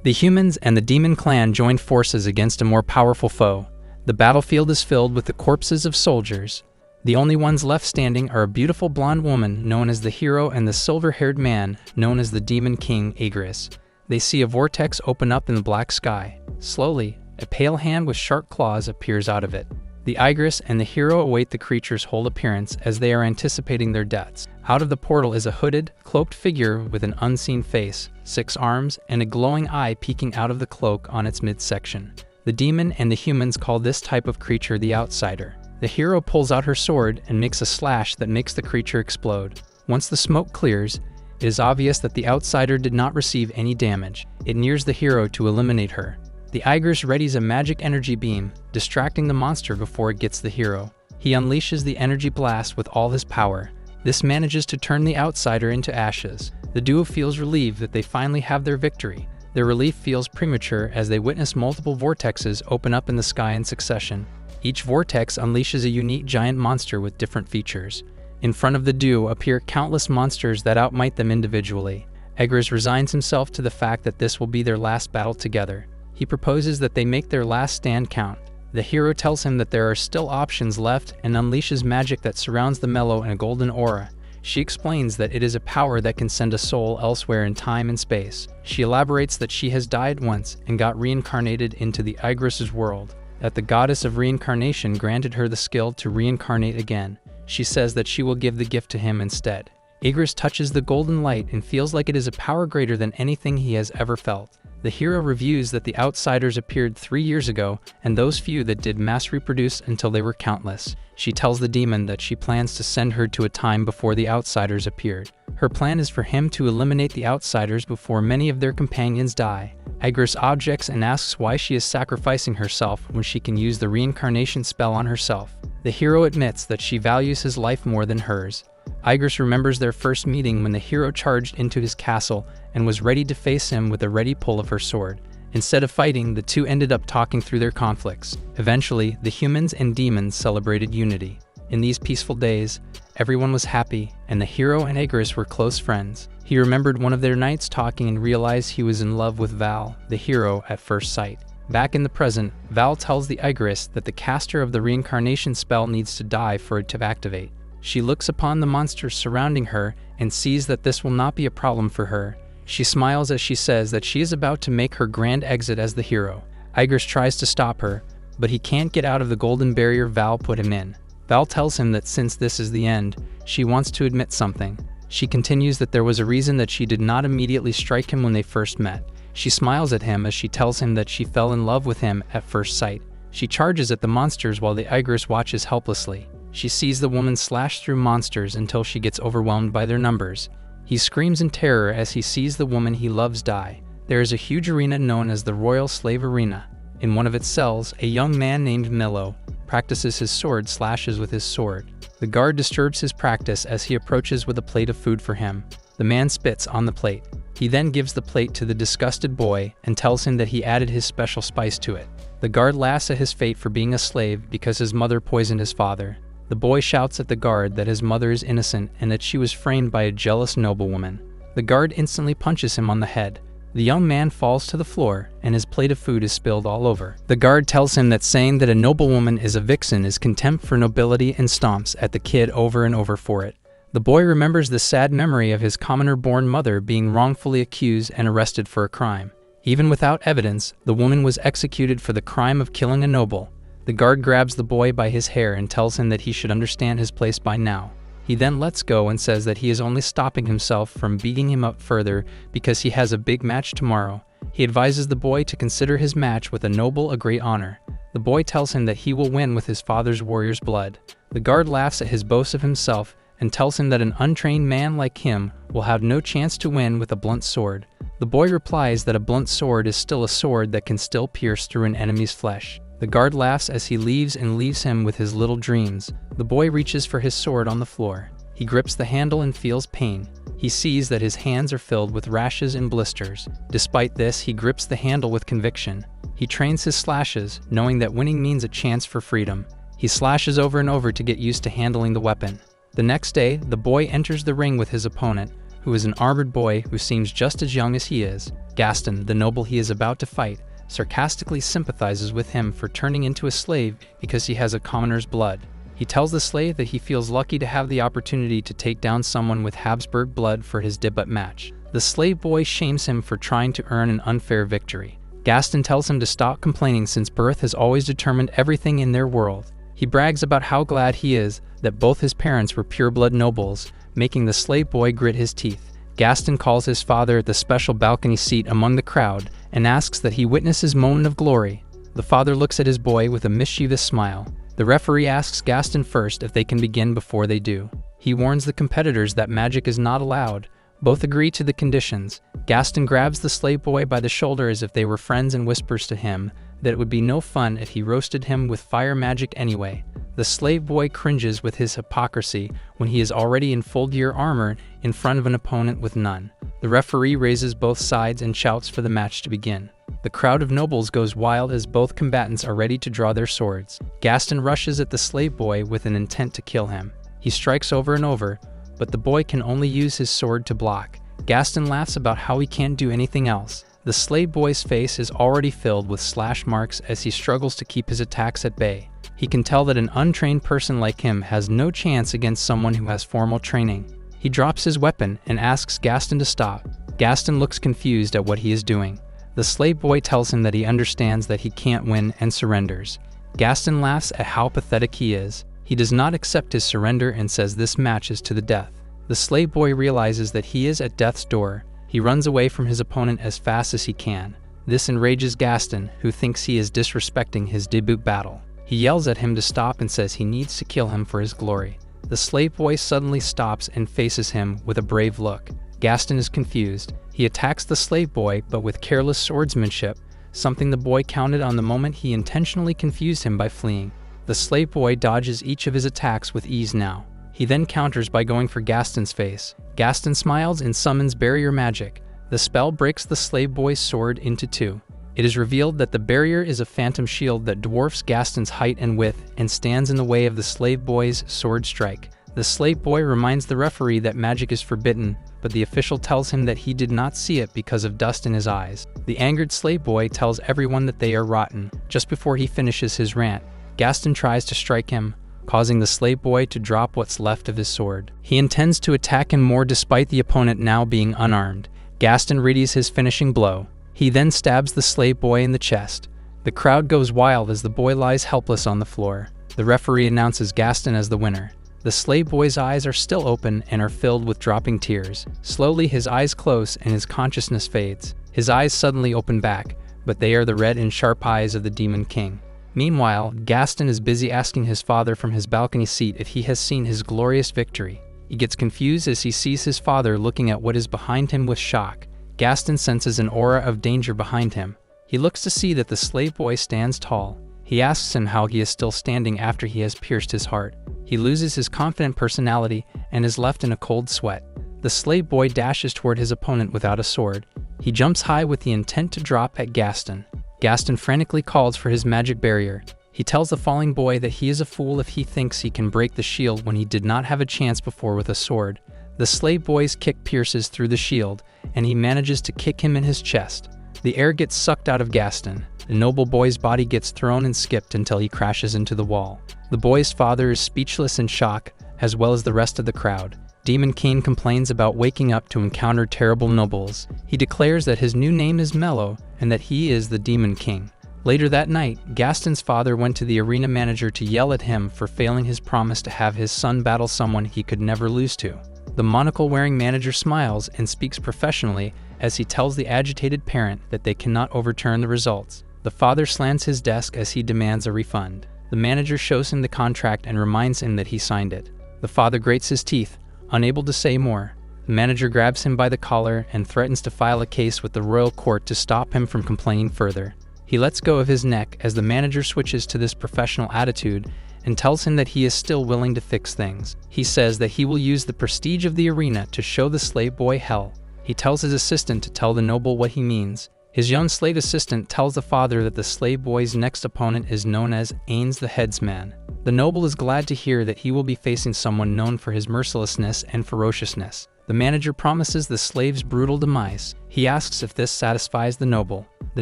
The humans and the demon clan joined forces against a more powerful foe. The battlefield is filled with the corpses of soldiers. The only ones left standing are a beautiful blonde woman known as the hero and the silver-haired man known as the Demon King Agris. They see a vortex open up in the black sky. Slowly, a pale hand with sharp claws appears out of it. The Igris and the hero await the creature's whole appearance as they are anticipating their deaths. Out of the portal is a hooded, cloaked figure with an unseen face, 6 arms, and a glowing eye peeking out of the cloak on its midsection. The demon and the humans call this type of creature the Outsider. The hero pulls out her sword and makes a slash that makes the creature explode. Once the smoke clears, it is obvious that the Outsider did not receive any damage. It nears the hero to eliminate her. The Igris readies a magic energy beam, distracting the monster before it gets the hero. He unleashes the energy blast with all his power. This manages to turn the Outsider into ashes. The duo feels relieved that they finally have their victory. Their relief feels premature as they witness multiple vortexes open up in the sky in succession. Each vortex unleashes a unique giant monster with different features. In front of the duo appear countless monsters that outmight them individually. Igris resigns himself to the fact that this will be their last battle together. He proposes that they make their last stand count. The hero tells him that there are still options left and unleashes magic that surrounds the Mellow in a golden aura. She explains that it is a power that can send a soul elsewhere in time and space. She elaborates that she has died once and got reincarnated into the Igris' world, that the goddess of reincarnation granted her the skill to reincarnate again. She says that she will give the gift to him instead. Igris touches the golden light and feels like it is a power greater than anything he has ever felt. The hero reviews that the Outsiders appeared 3 years ago, and those few that did mass reproduce until they were countless. She tells the demon that she plans to send her to a time before the Outsiders appeared. Her plan is for him to eliminate the Outsiders before many of their companions die. Igris objects and asks why she is sacrificing herself when she can use the reincarnation spell on herself. The hero admits that she values his life more than hers. Igris remembers their first meeting when the hero charged into his castle and was ready to face him with a ready pull of her sword. Instead of fighting, the two ended up talking through their conflicts. Eventually, the humans and demons celebrated unity. In these peaceful days, everyone was happy, and the hero and Igris were close friends. He remembered one of their nights talking and realized he was in love with Val, the hero, at first sight. Back in the present, Val tells the Igris that the caster of the reincarnation spell needs to die for it to activate. She looks upon the monsters surrounding her and sees that this will not be a problem for her. She smiles as she says that she is about to make her grand exit as the hero. Igris tries to stop her, but he can't get out of the golden barrier Val put him in. Val tells him that since this is the end, she wants to admit something. She continues that there was a reason that she did not immediately strike him when they first met. She smiles at him as she tells him that she fell in love with him at first sight. She charges at the monsters while the Igris watches helplessly. She sees the woman slash through monsters until she gets overwhelmed by their numbers. He screams in terror as he sees the woman he loves die. There is a huge arena known as the Royal Slave Arena. In one of its cells, a young man named Mellow practices his sword slashes with his sword. The guard disturbs his practice as he approaches with a plate of food for him. The man spits on the plate. He then gives the plate to the disgusted boy and tells him that he added his special spice to it. The guard laughs at his fate for being a slave because his mother poisoned his father. The boy shouts at the guard that his mother is innocent and that she was framed by a jealous noblewoman. The guard instantly punches him on the head. The young man falls to the floor, and his plate of food is spilled all over. The guard tells him that saying that a noblewoman is a vixen is contempt for nobility and stomps at the kid over and over for it. The boy remembers the sad memory of his commoner-born mother being wrongfully accused and arrested for a crime. Even without evidence, the woman was executed for the crime of killing a noble. The guard grabs the boy by his hair and tells him that he should understand his place by now. He then lets go and says that he is only stopping himself from beating him up further because he has a big match tomorrow. He advises the boy to consider his match with a noble a great honor. The boy tells him that he will win with his father's warrior's blood. The guard laughs at his boast of himself and tells him that an untrained man like him will have no chance to win with a blunt sword. The boy replies that a blunt sword is still a sword that can still pierce through an enemy's flesh. The guard laughs as he leaves and leaves him with his little dreams. The boy reaches for his sword on the floor. He grips the handle and feels pain. He sees that his hands are filled with rashes and blisters. Despite this, he grips the handle with conviction. He trains his slashes, knowing that winning means a chance for freedom. He slashes over and over to get used to handling the weapon. The next day, the boy enters the ring with his opponent, who is an armored boy who seems just as young as he is. Gaston, the noble he is about to fight, sarcastically sympathizes with him for turning into a slave because he has a commoner's blood. He tells the slave that he feels lucky to have the opportunity to take down someone with Habsburg blood for his debut match. The slave boy shames him for trying to earn an unfair victory. Gaston tells him to stop complaining since birth has always determined everything in their world. He brags about how glad he is that both his parents were pureblood nobles, making the slave boy grit his teeth. Gaston calls his father at the special balcony seat among the crowd and asks that he witness his moment of glory. The father looks at his boy with a mischievous smile. The referee asks Gaston first if they can begin before they do. He warns the competitors that magic is not allowed. Both agree to the conditions. Gaston grabs the slave boy by the shoulder as if they were friends and whispers to him that it would be no fun if he roasted him with fire magic anyway. The slave boy cringes with his hypocrisy when he is already in full gear armor in front of an opponent with none. The referee raises both sides and shouts for the match to begin. The crowd of nobles goes wild as both combatants are ready to draw their swords. Gaston rushes at the slave boy with an intent to kill him. He strikes over and over, but the boy can only use his sword to block. Gaston laughs about how he can't do anything else. The slave boy's face is already filled with slash marks as he struggles to keep his attacks at bay. He can tell that an untrained person like him has no chance against someone who has formal training. He drops his weapon and asks Gaston to stop. Gaston looks confused at what he is doing. The slave boy tells him that he understands that he can't win and surrenders. Gaston laughs at how pathetic he is. He does not accept his surrender and says this match is to the death. The slave boy realizes that he is at death's door. He runs away from his opponent as fast as he can. This enrages Gaston, who thinks he is disrespecting his debut battle. He yells at him to stop and says he needs to kill him for his glory. The slave boy suddenly stops and faces him with a brave look. Gaston is confused. He attacks the slave boy, but with careless swordsmanship, something the boy counted on the moment he intentionally confused him by fleeing. The slave boy dodges each of his attacks with ease now. He then counters by going for Gaston's face. Gaston smiles and summons barrier magic. The spell breaks the slave boy's sword into two. It is revealed that the barrier is a phantom shield that dwarfs Gaston's height and width and stands in the way of the slave boy's sword strike. The slave boy reminds the referee that magic is forbidden, but the official tells him that he did not see it because of dust in his eyes. The angered slave boy tells everyone that they are rotten. Just before he finishes his rant, Gaston tries to strike him, causing the slave boy to drop what's left of his sword. He intends to attack him more despite the opponent now being unarmed. Gaston readies his finishing blow. He then stabs the slave boy in the chest. The crowd goes wild as the boy lies helpless on the floor. The referee announces Gaston as the winner. The slave boy's eyes are still open and are filled with dropping tears. Slowly his eyes close and his consciousness fades. His eyes suddenly open back, but they are the red and sharp eyes of the Demon King. Meanwhile, Gaston is busy asking his father from his balcony seat if he has seen his glorious victory. He gets confused as he sees his father looking at what is behind him with shock. Gaston senses an aura of danger behind him. He looks to see that the slave boy stands tall. He asks him how he is still standing after he has pierced his heart. He loses his confident personality and is left in a cold sweat. The slave boy dashes toward his opponent without a sword. He jumps high with the intent to drop at Gaston. Gaston frantically calls for his magic barrier. He tells the falling boy that he is a fool if he thinks he can break the shield when he did not have a chance before with a sword. The slave boy's kick pierces through the shield, and he manages to kick him in his chest. The air gets sucked out of Gaston. The noble boy's body gets thrown and skipped until he crashes into the wall. The boy's father is speechless in shock, as well as the rest of the crowd. Demon King complains about waking up to encounter terrible nobles. He declares that his new name is Mello, and that he is the Demon King. Later that night, Gaston's father went to the arena manager to yell at him for failing his promise to have his son battle someone he could never lose to. The monocle-wearing manager smiles and speaks professionally as he tells the agitated parent that they cannot overturn the results. The father slams his desk as he demands a refund. The manager shows him the contract and reminds him that he signed it. The father grates his teeth, unable to say more. The manager grabs him by the collar and threatens to file a case with the royal court to stop him from complaining further. He lets go of his neck as the manager switches to this professional attitude and tells him that he is still willing to fix things. He says that he will use the prestige of the arena to show the slave boy hell. He tells his assistant to tell the noble what he means. His young slave assistant tells the father that the slave boy's next opponent is known as Ains the Headsman. The noble is glad to hear that he will be facing someone known for his mercilessness and ferociousness. The manager promises the slave's brutal demise. He asks if this satisfies the noble. The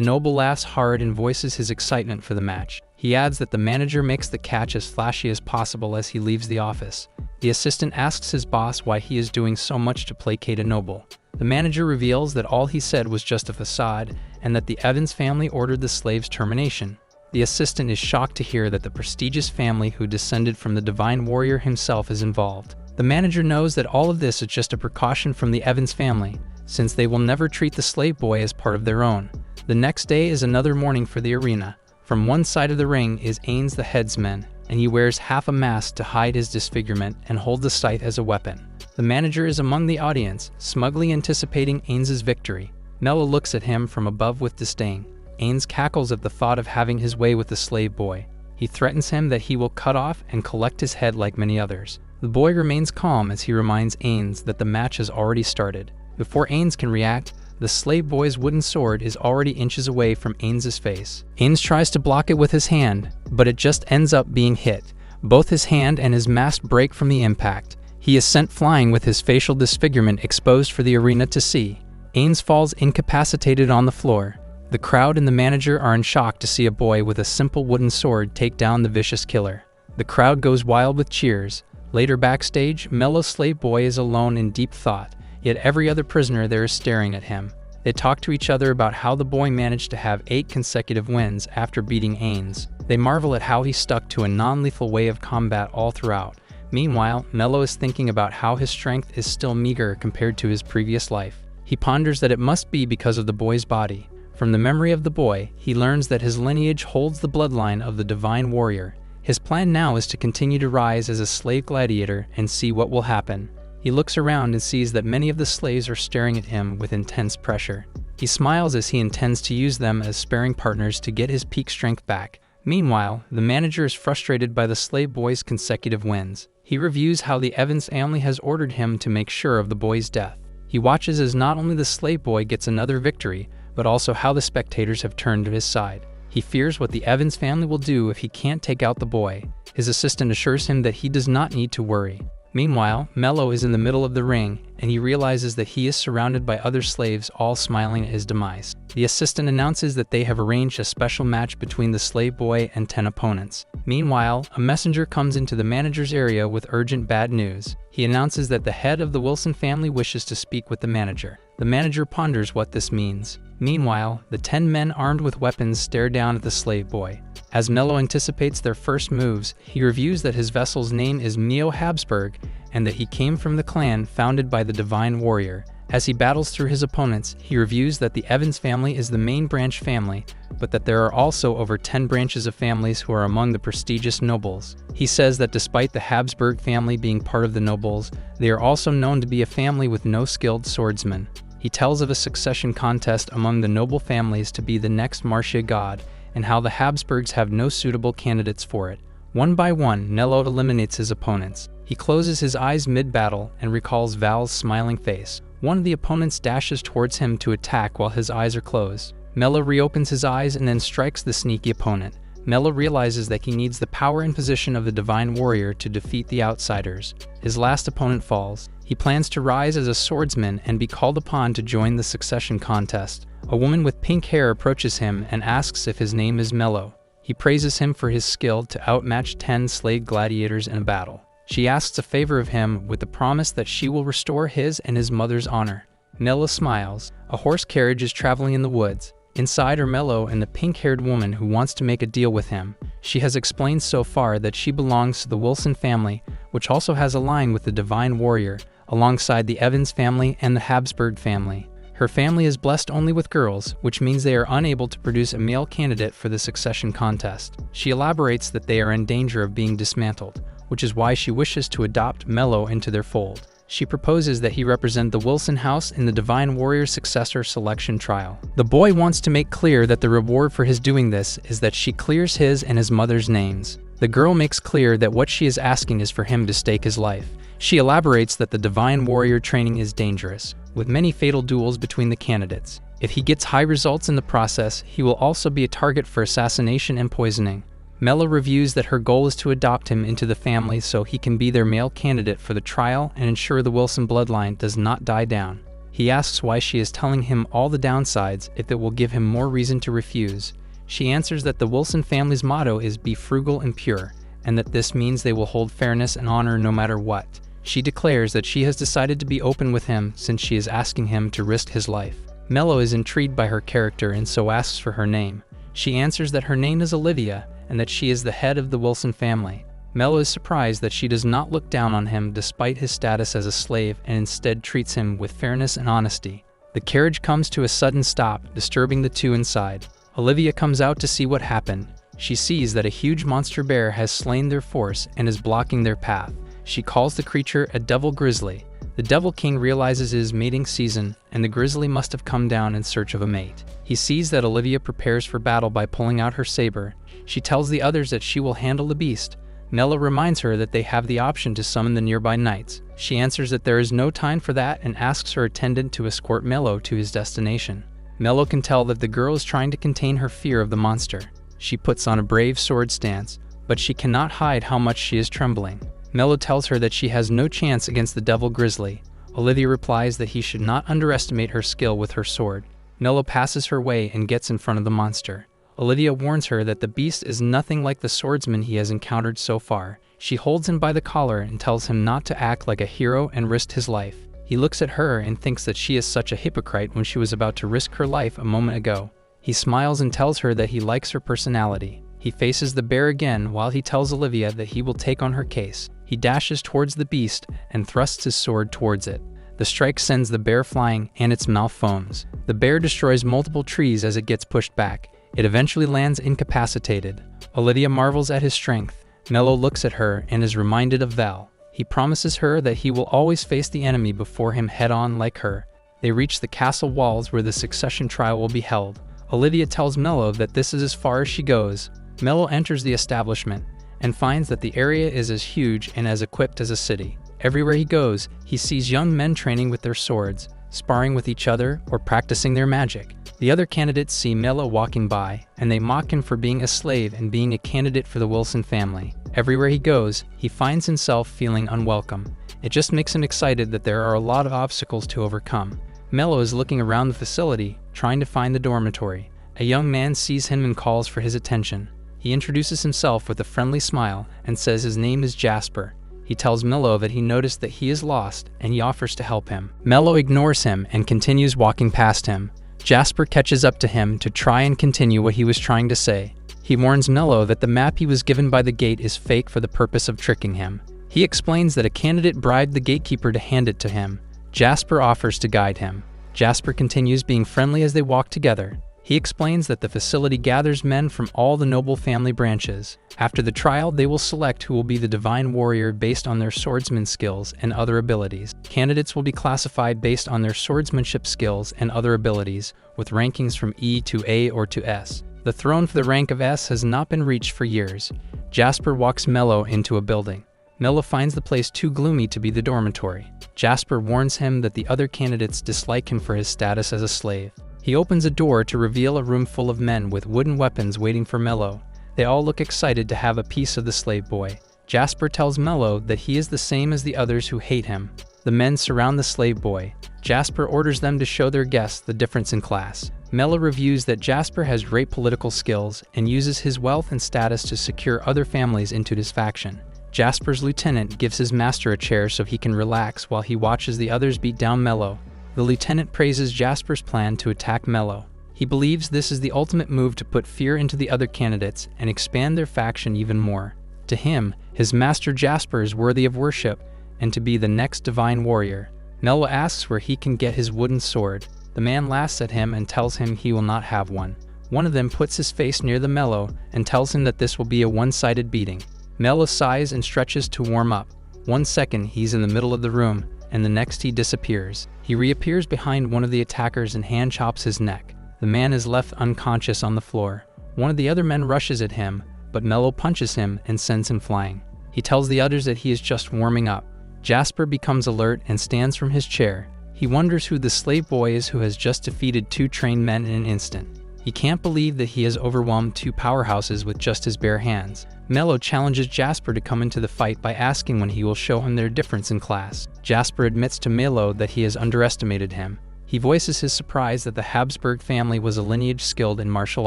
noble laughs hard and voices his excitement for the match. He adds that the manager makes the catch as flashy as possible as he leaves the office. The assistant asks his boss why he is doing so much to placate a noble. The manager reveals that all he said was just a facade and that the Evans family ordered the slave's termination. The assistant is shocked to hear that the prestigious family who descended from the divine warrior himself is involved. The manager knows that all of this is just a precaution from the Evans family, since they will never treat the slave boy as part of their own. The next day is another morning for the arena. From one side of the ring is Ains the headsman, and he wears half a mask to hide his disfigurement and hold the scythe as a weapon. The manager is among the audience, smugly anticipating Ains's victory. Mello looks at him from above with disdain. Ains cackles at the thought of having his way with the slave boy. He threatens him that he will cut off and collect his head like many others. The boy remains calm as he reminds Ains that the match has already started. Before Ains can react, the slave boy's wooden sword is already inches away from Ains's face. Ains tries to block it with his hand, but it just ends up being hit. Both his hand and his mask break from the impact. He is sent flying with his facial disfigurement exposed for the arena to see. Ains falls incapacitated on the floor. The crowd and the manager are in shock to see a boy with a simple wooden sword take down the vicious killer. The crowd goes wild with cheers. Later backstage, Mello's slave boy is alone in deep thought, yet every other prisoner there is staring at him. They talk to each other about how the boy managed to have 8 consecutive wins after beating Ains. They marvel at how he stuck to a non-lethal way of combat all throughout. Meanwhile, Mello is thinking about how his strength is still meager compared to his previous life. He ponders that it must be because of the boy's body. From the memory of the boy, he learns that his lineage holds the bloodline of the divine warrior. His plan now is to continue to rise as a slave gladiator and see what will happen. He looks around and sees that many of the slaves are staring at him with intense pressure. He smiles as he intends to use them as sparring partners to get his peak strength back. Meanwhile, the manager is frustrated by the slave boy's consecutive wins. He reviews how the Evans family has ordered him to make sure of the boy's death. He watches as not only the slave boy gets another victory, but also how the spectators have turned to his side. He fears what the Evans family will do if he can't take out the boy. His assistant assures him that he does not need to worry. Meanwhile, Mello is in the middle of the ring, and he realizes that he is surrounded by other slaves all smiling at his demise. The assistant announces that they have arranged a special match between the slave boy and 10 opponents. Meanwhile, a messenger comes into the manager's area with urgent bad news. He announces that the head of the Wilson family wishes to speak with the manager. The manager ponders what this means. Meanwhile, the 10 men armed with weapons stare down at the slave boy. As Mello anticipates their first moves, he reviews that his vessel's name is Neo Habsburg and that he came from the clan founded by the divine warrior. As he battles through his opponents, he reviews that the Evans family is the main branch family, but that there are also over 10 branches of families who are among the prestigious nobles. He says that despite the Habsburg family being part of the nobles, they are also known to be a family with no skilled swordsmen. He tells of a succession contest among the noble families to be the next Marcia god, and how the Habsburgs have no suitable candidates for it. One by one, Nello eliminates his opponents. He closes his eyes mid-battle and recalls Val's smiling face. One of the opponents dashes towards him to attack while his eyes are closed. Mello reopens his eyes and then strikes the sneaky opponent. Mello realizes that he needs the power and position of the divine warrior to defeat the outsiders. His last opponent falls. He plans to rise as a swordsman and be called upon to join the succession contest. A woman with pink hair approaches him and asks if his name is Mello. He praises him for his skill to outmatch 10 slave gladiators in a battle. She asks a favor of him with the promise that she will restore his and his mother's honor. Mello smiles. A horse carriage is traveling in the woods. Inside are Mello and the pink-haired woman who wants to make a deal with him. She has explained so far that she belongs to the Wilson family, which also has a line with the divine warrior, alongside the Evans family and the Habsburg family. Her family is blessed only with girls, which means they are unable to produce a male candidate for the succession contest. She elaborates that they are in danger of being dismantled, which is why she wishes to adopt Mello into their fold. She proposes that he represent the Wilson house in the Divine Warrior Successor selection trial. The boy wants to make clear that the reward for his doing this is that she clears his and his mother's names. The girl makes clear that what she is asking is for him to stake his life. She elaborates that the Divine Warrior training is dangerous, with many fatal duels between the candidates. If he gets high results in the process, he will also be a target for assassination and poisoning. Mello reviews that her goal is to adopt him into the family so he can be their male candidate for the trial and ensure the Wilson bloodline does not die down. He asks why she is telling him all the downsides if it will give him more reason to refuse. She answers that the Wilson family's motto is "Be frugal and pure," and that this means they will hold fairness and honor no matter what. She declares that she has decided to be open with him since she is asking him to risk his life. Mello is intrigued by her character and so asks for her name. She answers that her name is Olivia and that she is the head of the Wilson family. Mello is surprised that she does not look down on him despite his status as a slave and instead treats him with fairness and honesty. The carriage comes to a sudden stop, disturbing the two inside. Olivia comes out to see what happened. She sees that a huge monster bear has slain their force and is blocking their path. She calls the creature a devil grizzly. The Devil King realizes it is mating season, and the grizzly must have come down in search of a mate. He sees that Olivia prepares for battle by pulling out her saber. She tells the others that she will handle the beast. Mello reminds her that they have the option to summon the nearby knights. She answers that there is no time for that and asks her attendant to escort Mello to his destination. Mello can tell that the girl is trying to contain her fear of the monster. She puts on a brave sword stance, but she cannot hide how much she is trembling. Mello tells her that she has no chance against the Devil Grizzly. Olivia replies that he should not underestimate her skill with her sword. Mello passes her way and gets in front of the monster. Olivia warns her that the beast is nothing like the swordsman he has encountered so far. She holds him by the collar and tells him not to act like a hero and risk his life. He looks at her and thinks that she is such a hypocrite when she was about to risk her life a moment ago. He smiles and tells her that he likes her personality. He faces the bear again while he tells Olivia that he will take on her case. He dashes towards the beast and thrusts his sword towards it. The strike sends the bear flying and its mouth foams. The bear destroys multiple trees as it gets pushed back. It eventually lands incapacitated. Olivia marvels at his strength. Mello looks at her and is reminded of Val. He promises her that he will always face the enemy before him head-on like her. They reach the castle walls where the succession trial will be held. Olivia tells Mello that this is as far as she goes. Mello enters the establishment and finds that the area is as huge and as equipped as a city. Everywhere he goes, he sees young men training with their swords, sparring with each other, or practicing their magic. The other candidates see Mello walking by, and they mock him for being a slave and being a candidate for the Wilson family. Everywhere he goes, he finds himself feeling unwelcome. It just makes him excited that there are a lot of obstacles to overcome. Mello is looking around the facility, trying to find the dormitory. A young man sees him and calls for his attention. He introduces himself with a friendly smile and says his name is Jasper. He tells Mello that he noticed that he is lost and he offers to help him. Mello ignores him and continues walking past him. Jasper catches up to him to try and continue what he was trying to say. He warns Mello that the map he was given by the gate is fake for the purpose of tricking him. He explains that a candidate bribed the gatekeeper to hand it to him. Jasper offers to guide him. Jasper continues being friendly as they walk together. He explains that the facility gathers men from all the noble family branches. After the trial, they will select who will be the divine warrior based on their swordsman skills and other abilities. Candidates will be classified based on their swordsmanship skills and other abilities, with rankings from E to A or to S. The throne for the rank of S has not been reached for years. Jasper walks Mello into a building. Mello finds the place too gloomy to be the dormitory. Jasper warns him that the other candidates dislike him for his status as a slave. He opens a door to reveal a room full of men with wooden weapons waiting for Mello. They all look excited to have a piece of the slave boy. Jasper tells Mello that he is the same as the others who hate him. The men surround the slave boy. Jasper orders them to show their guests the difference in class. Mello reviews that Jasper has great political skills and uses his wealth and status to secure other families into his faction. Jasper's lieutenant gives his master a chair so he can relax while he watches the others beat down Mello. The lieutenant praises Jasper's plan to attack Mello. He believes this is the ultimate move to put fear into the other candidates and expand their faction even more. To him, his master Jasper is worthy of worship and to be the next divine warrior. Mello asks where he can get his wooden sword. The man laughs at him and tells him he will not have one. One of them puts his face near the Mello and tells him that this will be a one-sided beating. Mello sighs and stretches to warm up. 1 second he's in the middle of the room, and the next he disappears. He reappears behind one of the attackers and hand chops his neck. The man is left unconscious on the floor. One of the other men rushes at him, but Mello punches him and sends him flying. He tells the others that he is just warming up. Jasper becomes alert and stands from his chair. He wonders who the slave boy is who has just defeated 2 trained men in an instant. He can't believe that he has overwhelmed two powerhouses with just his bare hands. Mello challenges Jasper to come into the fight by asking when he will show him their difference in class. Jasper admits to Mello that he has underestimated him. He voices his surprise that the Habsburg family was a lineage skilled in martial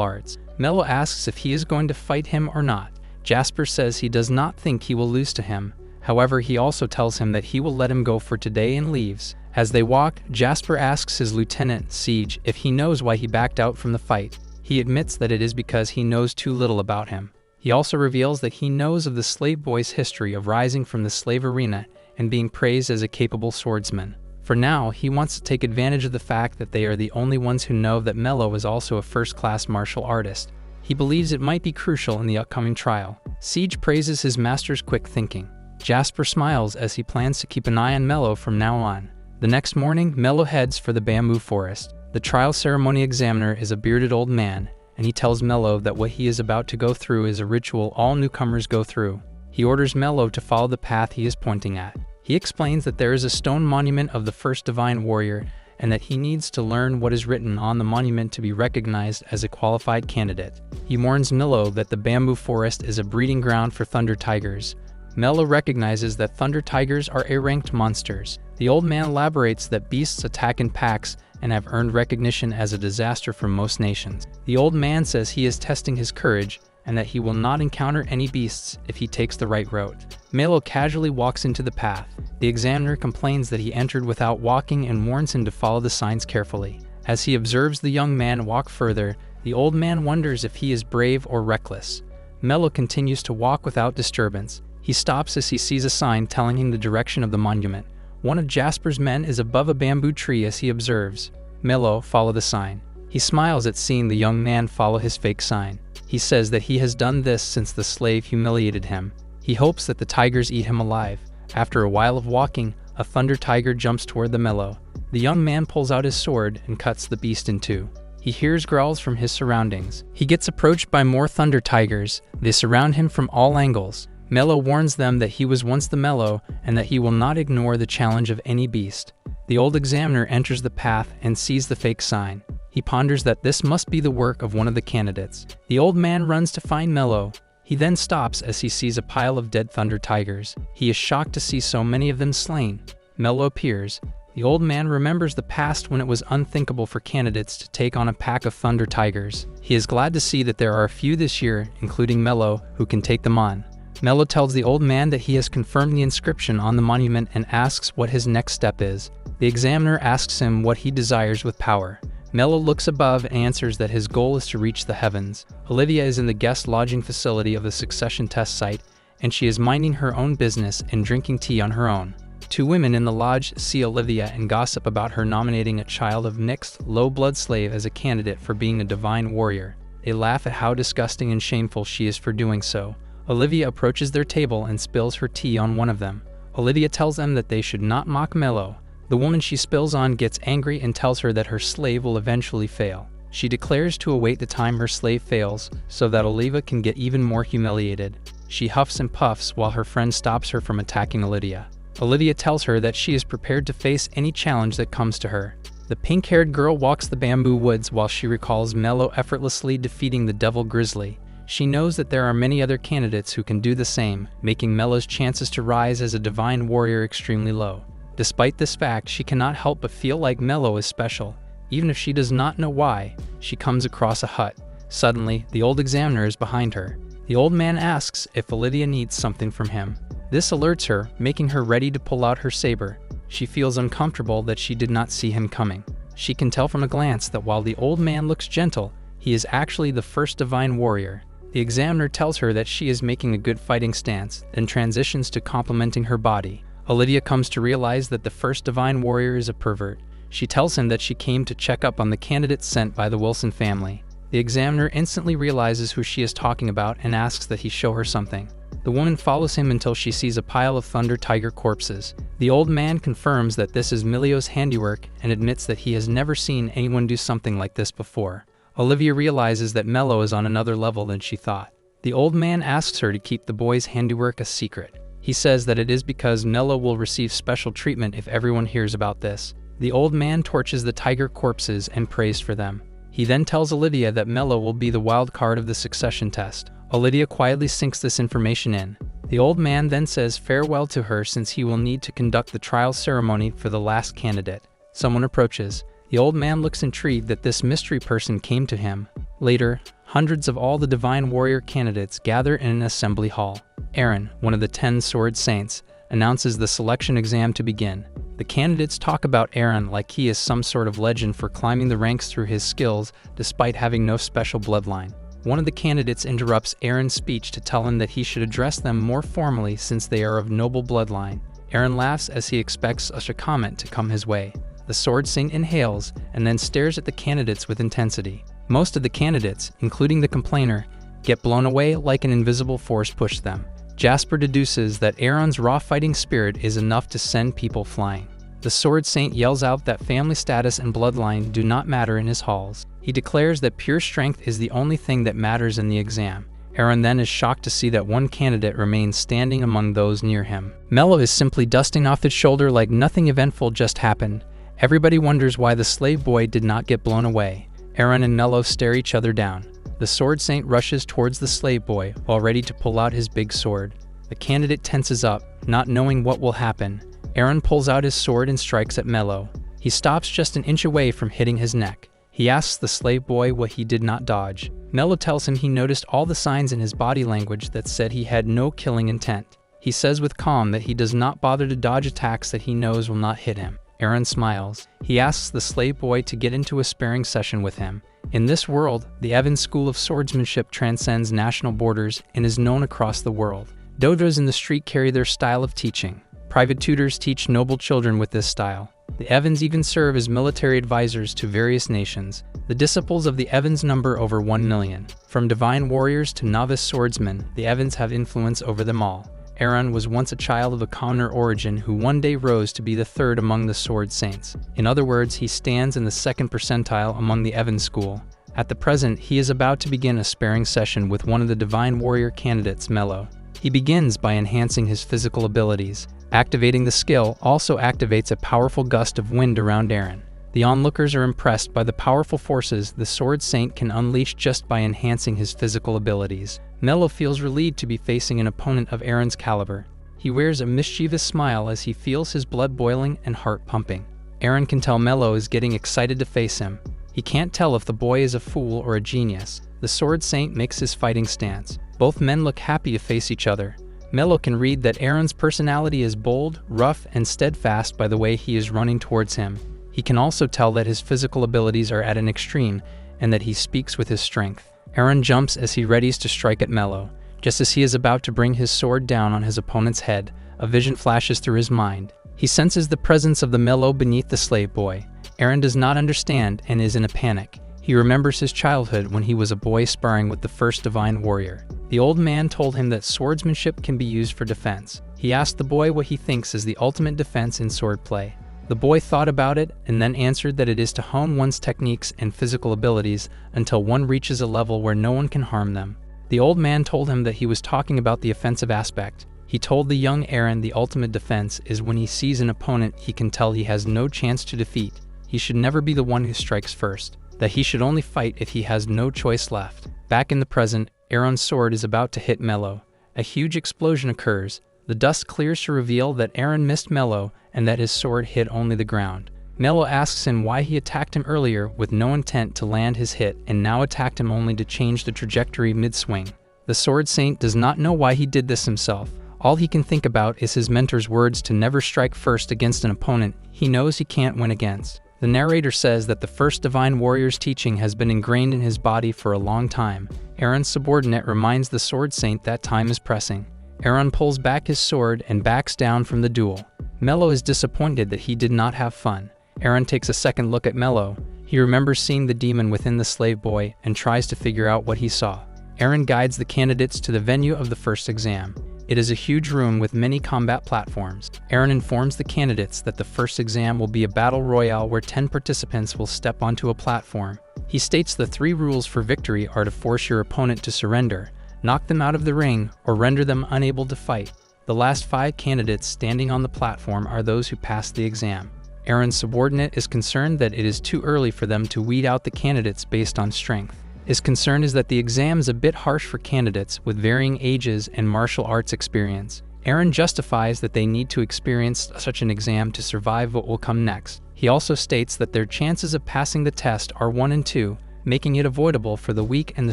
arts. Mello asks if he is going to fight him or not. Jasper says he does not think he will lose to him. However, he also tells him that he will let him go for today and leaves. As they walk, Jasper asks his lieutenant, Siege, if he knows why he backed out from the fight. He admits that it is because he knows too little about him. He also reveals that he knows of the slave boy's history of rising from the slave arena and being praised as a capable swordsman. For now, he wants to take advantage of the fact that they are the only ones who know that Mello is also a first-class martial artist. He believes it might be crucial in the upcoming trial. Siege praises his master's quick thinking. Jasper smiles as he plans to keep an eye on Mello from now on. The next morning, Mello heads for the bamboo forest. The trial ceremony examiner is a bearded old man, and he tells Mello that what he is about to go through is a ritual all newcomers go through. He orders Mello to follow the path he is pointing at. He explains that there is a stone monument of the first divine warrior, and that he needs to learn what is written on the monument to be recognized as a qualified candidate. He warns Mello that the bamboo forest is a breeding ground for thunder tigers. Mello recognizes that thunder tigers are A-ranked monsters. The old man elaborates that beasts attack in packs and have earned recognition as a disaster for most nations. The old man says he is testing his courage and that he will not encounter any beasts if he takes the right route. Mello casually walks into the path. The examiner complains that he entered without walking and warns him to follow the signs carefully. As he observes the young man walk further, the old man wonders if he is brave or reckless. Mello continues to walk without disturbance. He stops as he sees a sign telling him the direction of the monument. One of Jasper's men is above a bamboo tree as he observes. Mello follows the sign. He smiles at seeing the young man follow his fake sign. He says that he has done this since the slave humiliated him. He hopes that the tigers eat him alive. After a while of walking, a thunder tiger jumps toward the Mello. The young man pulls out his sword and cuts the beast in two. He hears growls from his surroundings. He gets approached by more thunder tigers. They surround him from all angles. Mello warns them that he was once the Mello and that he will not ignore the challenge of any beast. The old examiner enters the path and sees the fake sign. He ponders that this must be the work of one of the candidates. The old man runs to find Mello. He then stops as he sees a pile of dead thunder tigers. He is shocked to see so many of them slain. Mello appears. The old man remembers the past when it was unthinkable for candidates to take on a pack of thunder tigers. He is glad to see that there are a few this year, including Mello, who can take them on. Mello tells the old man that he has confirmed the inscription on the monument and asks what his next step is. The examiner asks him what he desires with power. Mello looks above and answers that his goal is to reach the heavens. Olivia is in the guest lodging facility of the succession test site, and she is minding her own business and drinking tea on her own. Two women in the lodge see Olivia and gossip about her nominating a child of mixed, low-blood slave as a candidate for being a divine warrior. They laugh at how disgusting and shameful she is for doing so. Olivia approaches their table and spills her tea on one of them. Olivia tells them that they should not mock Mello. The woman she spills on gets angry and tells her that her slave will eventually fail. She declares to await the time her slave fails so that Olivia can get even more humiliated. She huffs and puffs while her friend stops her from attacking Olivia. Olivia tells her that she is prepared to face any challenge that comes to her. The pink-haired girl walks the bamboo woods while she recalls Mello effortlessly defeating the devil grizzly. She knows that there are many other candidates who can do the same, making Mello's chances to rise as a divine warrior extremely low. Despite this fact, she cannot help but feel like Mello is special. Even if she does not know why, she comes across a hut. Suddenly, the old examiner is behind her. The old man asks if Olivia needs something from him. This alerts her, making her ready to pull out her saber. She feels uncomfortable that she did not see him coming. She can tell from a glance that while the old man looks gentle, he is actually the first divine warrior. The examiner tells her that she is making a good fighting stance, then transitions to complimenting her body. Olivia comes to realize that the first divine warrior is a pervert. She tells him that she came to check up on the candidates sent by the Wilson family. The examiner instantly realizes who she is talking about and asks that he show her something. The woman follows him until she sees a pile of thunder tiger corpses. The old man confirms that this is Mello's handiwork and admits that he has never seen anyone do something like this before. Olivia realizes that Mello is on another level than she thought. The old man asks her to keep the boy's handiwork a secret. He says that it is because Mello will receive special treatment if everyone hears about this. The old man torches the tiger corpses and prays for them. He then tells Olivia that Mello will be the wild card of the succession test. Olivia quietly sinks this information in. The old man then says farewell to her since he will need to conduct the trial ceremony for the last candidate. Someone approaches. The old man looks intrigued that this mystery person came to him. Later, hundreds of all the Divine Warrior candidates gather in an assembly hall. Aaron, one of the 10 Sword Saints, announces the selection exam to begin. The candidates talk about Aaron like he is some sort of legend for climbing the ranks through his skills despite having no special bloodline. One of the candidates interrupts Aaron's speech to tell him that he should address them more formally since they are of noble bloodline. Aaron laughs as he expects such a comment to come his way. The Sword Saint inhales and then stares at the candidates with intensity. Most of the candidates, including the complainer, get blown away like an invisible force pushed them. Jasper deduces that Aaron's raw fighting spirit is enough to send people flying. The Sword Saint yells out that family status and bloodline do not matter in his halls. He declares that pure strength is the only thing that matters in the exam. Aaron then is shocked to see that one candidate remains standing among those near him. Mello is simply dusting off his shoulder like nothing eventful just happened. Everybody wonders why the slave boy did not get blown away. Aaron and Mello stare each other down. The Sword Saint rushes towards the slave boy while ready to pull out his big sword. The candidate tenses up, not knowing what will happen. Aaron pulls out his sword and strikes at Mello. He stops just an inch away from hitting his neck. He asks the slave boy what he did not dodge. Mello tells him he noticed all the signs in his body language that said he had no killing intent. He says with calm that he does not bother to dodge attacks that he knows will not hit him. Aaron smiles. He asks the slave boy to get into a sparring session with him. In this world, the Evans School of Swordsmanship transcends national borders and is known across the world. Dojos in the street carry their style of teaching. Private tutors teach noble children with this style. The Evans even serve as military advisors to various nations. The disciples of the Evans number over 1 million. From divine warriors to novice swordsmen, the Evans have influence over them all. Aaron was once a child of a commoner origin who one day rose to be the third among the Sword Saints. In other words, he stands in the second percentile among the Evans school. At the present, he is about to begin a sparring session with one of the Divine Warrior candidates, Mello. He begins by enhancing his physical abilities. Activating the skill also activates a powerful gust of wind around Aaron. The onlookers are impressed by the powerful forces the Sword Saint can unleash just by enhancing his physical abilities. Mello feels relieved to be facing an opponent of Aaron's caliber. He wears a mischievous smile as he feels his blood boiling and heart pumping. Aaron can tell Mello is getting excited to face him. He can't tell if the boy is a fool or a genius. The Sword Saint makes his fighting stance. Both men look happy to face each other. Mello can read that Aaron's personality is bold, rough, and steadfast by the way he is running towards him. He can also tell that his physical abilities are at an extreme and that he speaks with his strength. Aaron jumps as he readies to strike at Mello. Just as he is about to bring his sword down on his opponent's head, a vision flashes through his mind. He senses the presence of the Mello beneath the slave boy. Aaron does not understand and is in a panic. He remembers his childhood when he was a boy sparring with the first divine warrior. The old man told him that swordsmanship can be used for defense. He asked the boy what he thinks is the ultimate defense in swordplay. The boy thought about it and then answered that it is to hone one's techniques and physical abilities until one reaches a level where no one can harm them. The old man told him that he was talking about the offensive aspect. He told the young Aaron the ultimate defense is when he sees an opponent he can tell he has no chance to defeat. He should never be the one who strikes first. That he should only fight if he has no choice left. Back in the present, Aaron's sword is about to hit Mello. A huge explosion occurs. The dust clears to reveal that Aaron missed Mello and that his sword hit only the ground. Mello asks him why he attacked him earlier with no intent to land his hit and now attacked him only to change the trajectory mid-swing. The Sword Saint does not know why he did this himself. All he can think about is his mentor's words to never strike first against an opponent he knows he can't win against. The narrator says that the first Divine Warrior's teaching has been ingrained in his body for a long time. Aaron's subordinate reminds the Sword Saint that time is pressing. Aaron pulls back his sword and backs down from the duel. Mello is disappointed that he did not have fun. Aaron takes a second look at Mello. He remembers seeing the demon within the slave boy and tries to figure out what he saw. Aaron guides the candidates to the venue of the first exam. It is a huge room with many combat platforms. Aaron informs the candidates that the first exam will be a battle royale where 10 participants will step onto a platform. He states the 3 rules for victory are to force your opponent to surrender, knock them out of the ring, or render them unable to fight. The last 5 candidates standing on the platform are those who pass the exam. Aaron's subordinate is concerned that it is too early for them to weed out the candidates based on strength. His concern is that the exam is a bit harsh for candidates with varying ages and martial arts experience. Aaron justifies that they need to experience such an exam to survive what will come next. He also states that their chances of passing the test are 1 in 2, making it avoidable for the weak and the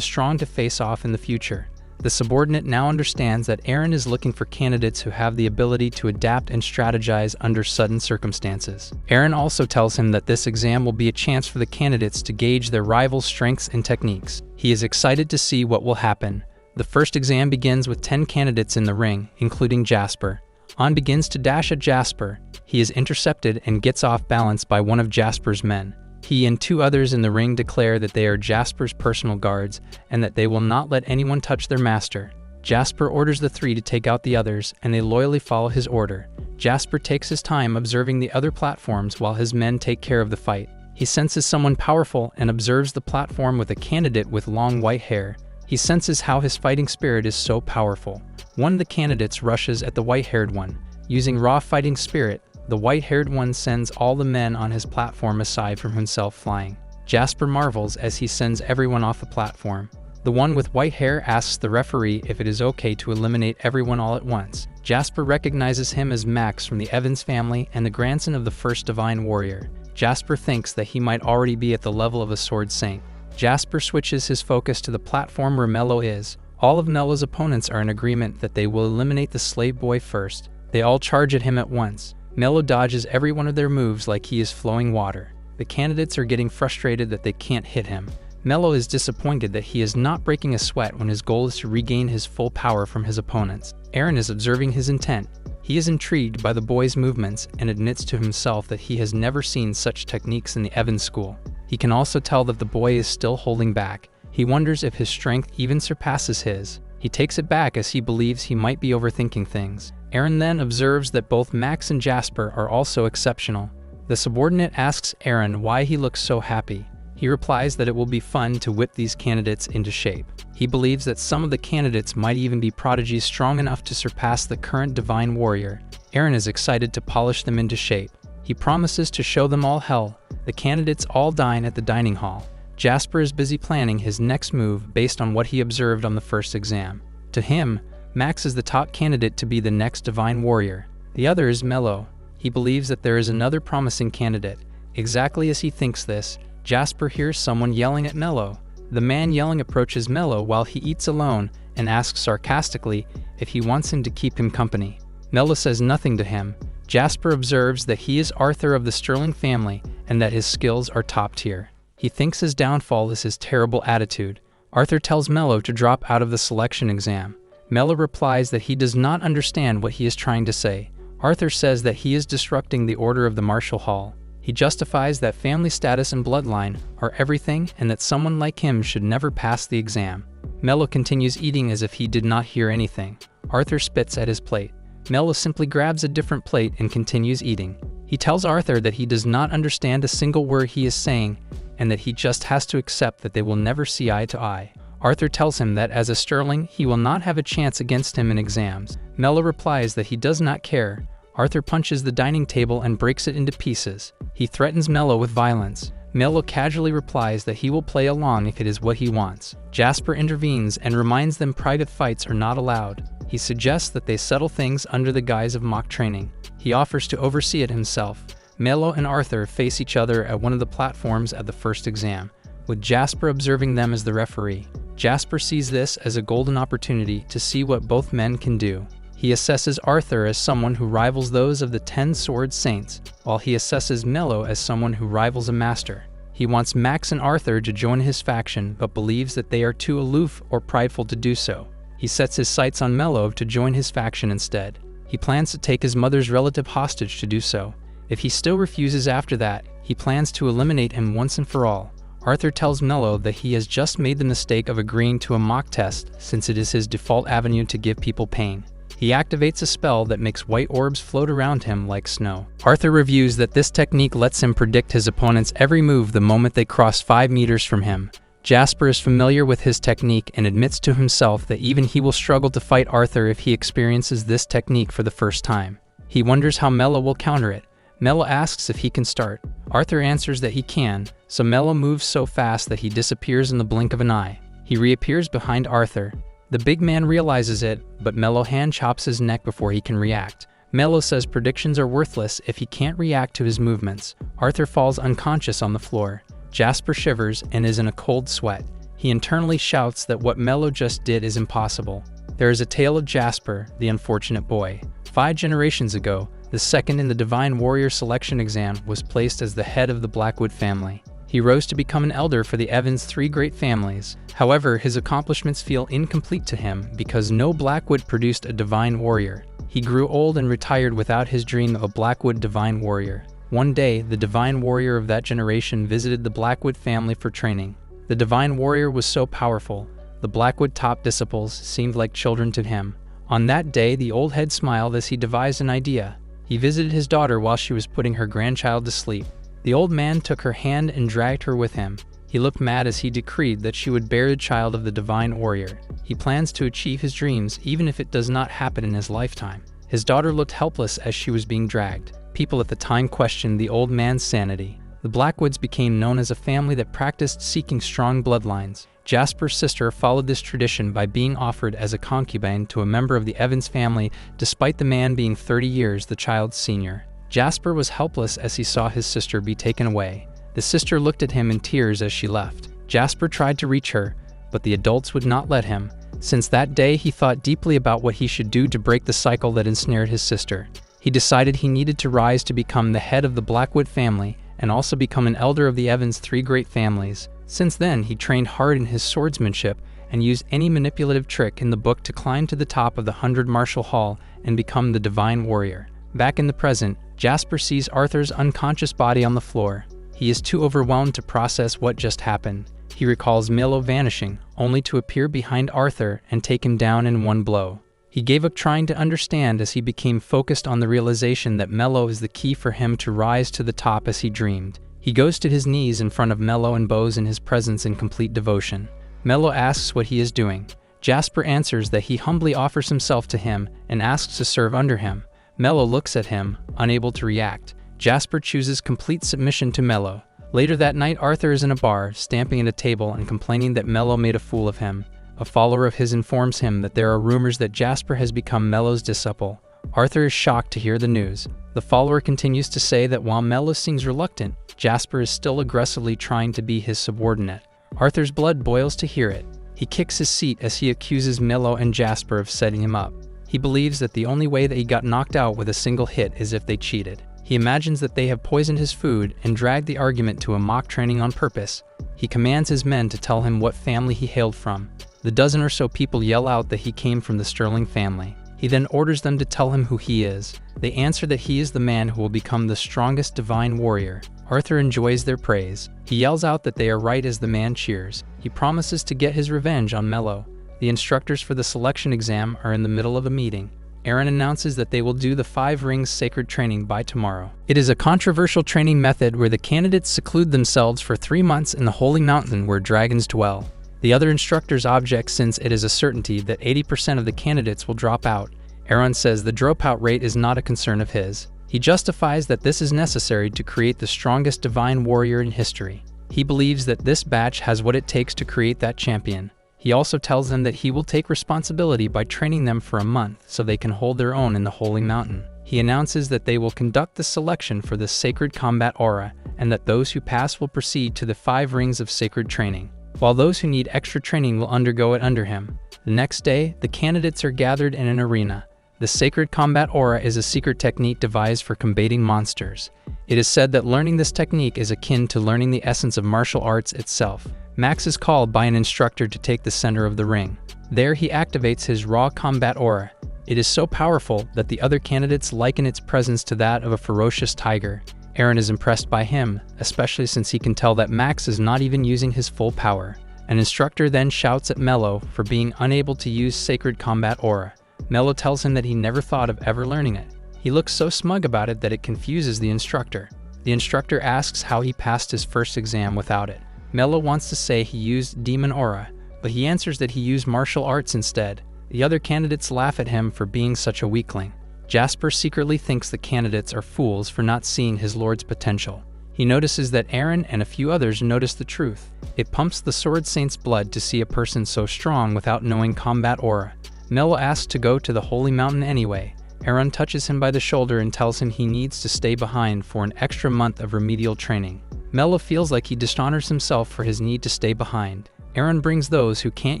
strong to face off in the future. The subordinate now understands that Aaron is looking for candidates who have the ability to adapt and strategize under sudden circumstances. Aaron also tells him that this exam will be a chance for the candidates to gauge their rivals' strengths and techniques. He is excited to see what will happen. The first exam begins with 10 candidates in the ring, including Jasper. An begins to dash at Jasper. He is intercepted and gets off balance by one of Jasper's men. He and 2 others in the ring declare that they are Jasper's personal guards and that they will not let anyone touch their master. Jasper orders the 3 to take out the others, and they loyally follow his order. Jasper takes his time observing the other platforms while his men take care of the fight. He senses someone powerful and observes the platform with a candidate with long white hair. He senses how his fighting spirit is so powerful. One of the candidates rushes at the white-haired one. Using raw fighting spirit, the white-haired one sends all the men on his platform aside from himself flying. Jasper marvels as he sends everyone off the platform. The one with white hair asks the referee if it is okay to eliminate everyone all at once. Jasper recognizes him as Max from the Evans family and the grandson of the first divine warrior. Jasper thinks that he might already be at the level of a sword saint. Jasper switches his focus to the platform where Mello is. All of Mello's opponents are in agreement that they will eliminate the slave boy first. They all charge at him at once. Mello dodges every one of their moves like he is flowing water. The candidates are getting frustrated that they can't hit him. Mello is disappointed that he is not breaking a sweat when his goal is to regain his full power from his opponents. Aaron is observing his intent. He is intrigued by the boy's movements and admits to himself that he has never seen such techniques in the Evans school. He can also tell that the boy is still holding back. He wonders if his strength even surpasses his. He takes it back as he believes he might be overthinking things. Aaron then observes that both Max and Jasper are also exceptional. The subordinate asks Aaron why he looks so happy. He replies that it will be fun to whip these candidates into shape. He believes that some of the candidates might even be prodigies strong enough to surpass the current divine warrior. Aaron is excited to polish them into shape. He promises to show them all hell. The candidates all dine at the dining hall. Jasper is busy planning his next move based on what he observed on the first exam. To him, Max is the top candidate to be the next divine warrior. The other is Mello. He believes that there is another promising candidate. Exactly as he thinks this, Jasper hears someone yelling at Mello. The man yelling approaches Mello while he eats alone and asks sarcastically if he wants him to keep him company. Mello says nothing to him. Jasper observes that he is Arthur of the Sterling family and that his skills are top tier. He thinks his downfall is his terrible attitude. Arthur tells Mello to drop out of the selection exam. Mello replies that he does not understand what he is trying to say. Arthur says that he is disrupting the order of the martial hall. He justifies that family status and bloodline are everything and that someone like him should never pass the exam. Mello continues eating as if he did not hear anything. Arthur spits at his plate. Mello simply grabs a different plate and continues eating. He tells Arthur that he does not understand a single word he is saying and that he just has to accept that they will never see eye to eye. Arthur tells him that as a Sterling, he will not have a chance against him in exams. Mello replies that he does not care. Arthur punches the dining table and breaks it into pieces. He threatens Mello with violence. Mello casually replies that he will play along if it is what he wants. Jasper intervenes and reminds them private fights are not allowed. He suggests that they settle things under the guise of mock training. He offers to oversee it himself. Mello and Arthur face each other at one of the platforms at the first exam, with Jasper observing them as the referee. Jasper sees this as a golden opportunity to see what both men can do. He assesses Arthur as someone who rivals those of the 10 Sword Saints, while he assesses Mello as someone who rivals a master. He wants Max and Arthur to join his faction, but believes that they are too aloof or prideful to do so. He sets his sights on Mello to join his faction instead. He plans to take his mother's relative hostage to do so. If he still refuses after that, he plans to eliminate him once and for all. Arthur tells Mello that he has just made the mistake of agreeing to a mock test since it is his default avenue to give people pain. He activates a spell that makes white orbs float around him like snow. Arthur reviews that this technique lets him predict his opponent's every move the moment they cross 5 meters from him. Jasper is familiar with his technique and admits to himself that even he will struggle to fight Arthur if he experiences this technique for the first time. He wonders how Mello will counter it. Mello asks if he can start. Arthur answers that he can, so Mello moves so fast that he disappears in the blink of an eye. He reappears behind Arthur. The big man realizes it, but Mello hand chops his neck before he can react. Mello says predictions are worthless if he can't react to his movements. Arthur falls unconscious on the floor. Jasper shivers and is in a cold sweat. He internally shouts that what Mello just did is impossible. There is a tale of Jasper, the unfortunate boy. 5 generations ago, the second in the Divine Warrior selection exam was placed as the head of the Blackwood family. He rose to become an elder for the Evans' 3 great families. However, his accomplishments feel incomplete to him because no Blackwood produced a Divine Warrior. He grew old and retired without his dream of a Blackwood Divine Warrior. One day, the Divine Warrior of that generation visited the Blackwood family for training. The Divine Warrior was so powerful, the Blackwood top disciples seemed like children to him. On that day, the old head smiled as he devised an idea. He visited his daughter while she was putting her grandchild to sleep. The old man took her hand and dragged her with him. He looked mad as he decreed that she would bear the child of the Divine Warrior. He plans to achieve his dreams even if it does not happen in his lifetime. His daughter looked helpless as she was being dragged. People at the time questioned the old man's sanity. The Blackwoods became known as a family that practiced seeking strong bloodlines. Jasper's sister followed this tradition by being offered as a concubine to a member of the Evans family despite the man being 30 years the child's senior. Jasper was helpless as he saw his sister be taken away. The sister looked at him in tears as she left. Jasper tried to reach her, but the adults would not let him. Since that day, he thought deeply about what he should do to break the cycle that ensnared his sister. He decided he needed to rise to become the head of the Blackwood family and also become an elder of the Evans' 3 great families. Since then, he trained hard in his swordsmanship and used any manipulative trick in the book to climb to the top of the 100 Martial Hall and become the Divine Warrior. Back in the present, Jasper sees Arthur's unconscious body on the floor. He is too overwhelmed to process what just happened. He recalls Mello vanishing, only to appear behind Arthur and take him down in one blow. He gave up trying to understand as he became focused on the realization that Mello is the key for him to rise to the top as he dreamed. He goes to his knees in front of Mello and bows in his presence in complete devotion. Mello asks what he is doing. Jasper answers that he humbly offers himself to him and asks to serve under him. Mello looks at him, unable to react. Jasper chooses complete submission to Mello. Later that night, Arthur is in a bar, stamping at a table and complaining that Mello made a fool of him. A follower of his informs him that there are rumors that Jasper has become Mello's disciple. Arthur is shocked to hear the news. The follower continues to say that while Mello seems reluctant, Jasper is still aggressively trying to be his subordinate. Arthur's blood boils to hear it. He kicks his seat as he accuses Mello and Jasper of setting him up. He believes that the only way that he got knocked out with a single hit is if they cheated. He imagines that they have poisoned his food and dragged the argument to a mock training on purpose. He commands his men to tell him what family he hailed from. The dozen or so people yell out that he came from the Sterling family. He then orders them to tell him who he is. They answer that he is the man who will become the strongest Divine Warrior. Arthur enjoys their praise. He yells out that they are right as the man cheers. He promises to get his revenge on Mello. The instructors for the selection exam are in the middle of a meeting. Aaron announces that they will do the 5 rings sacred training by tomorrow. It is a controversial training method where the candidates seclude themselves for 3 months in the holy mountain where dragons dwell. The other instructors object since it is a certainty that 80% of the candidates will drop out. Aaron says the dropout rate is not a concern of his. He justifies that this is necessary to create the strongest Divine Warrior in history. He believes that this batch has what it takes to create that champion. He also tells them that he will take responsibility by training them for a month so they can hold their own in the Holy Mountain. He announces that they will conduct the selection for the Sacred Combat Aura and that those who pass will proceed to the 5 rings of sacred training, while those who need extra training will undergo it under him. The next day, the candidates are gathered in an arena. The Sacred Combat Aura is a secret technique devised for combating monsters. It is said that learning this technique is akin to learning the essence of martial arts itself. Max is called by an instructor to take the center of the ring. There he activates his raw combat aura. It is so powerful that the other candidates liken its presence to that of a ferocious tiger. Aaron is impressed by him, especially since he can tell that Max is not even using his full power. An instructor then shouts at Mello for being unable to use Sacred Combat Aura. Mello tells him that he never thought of ever learning it. He looks so smug about it that it confuses the instructor. The instructor asks how he passed his first exam without it. Mello wants to say he used Demon Aura, but he answers that he used martial arts instead. The other candidates laugh at him for being such a weakling. Jasper secretly thinks the candidates are fools for not seeing his lord's potential. He notices that Aaron and a few others notice the truth. It pumps the Sword Saint's blood to see a person so strong without knowing combat aura. Mello asks to go to the Holy Mountain anyway. Aaron touches him by the shoulder and tells him he needs to stay behind for an extra month of remedial training. Mello feels like he dishonors himself for his need to stay behind. Aaron brings those who can't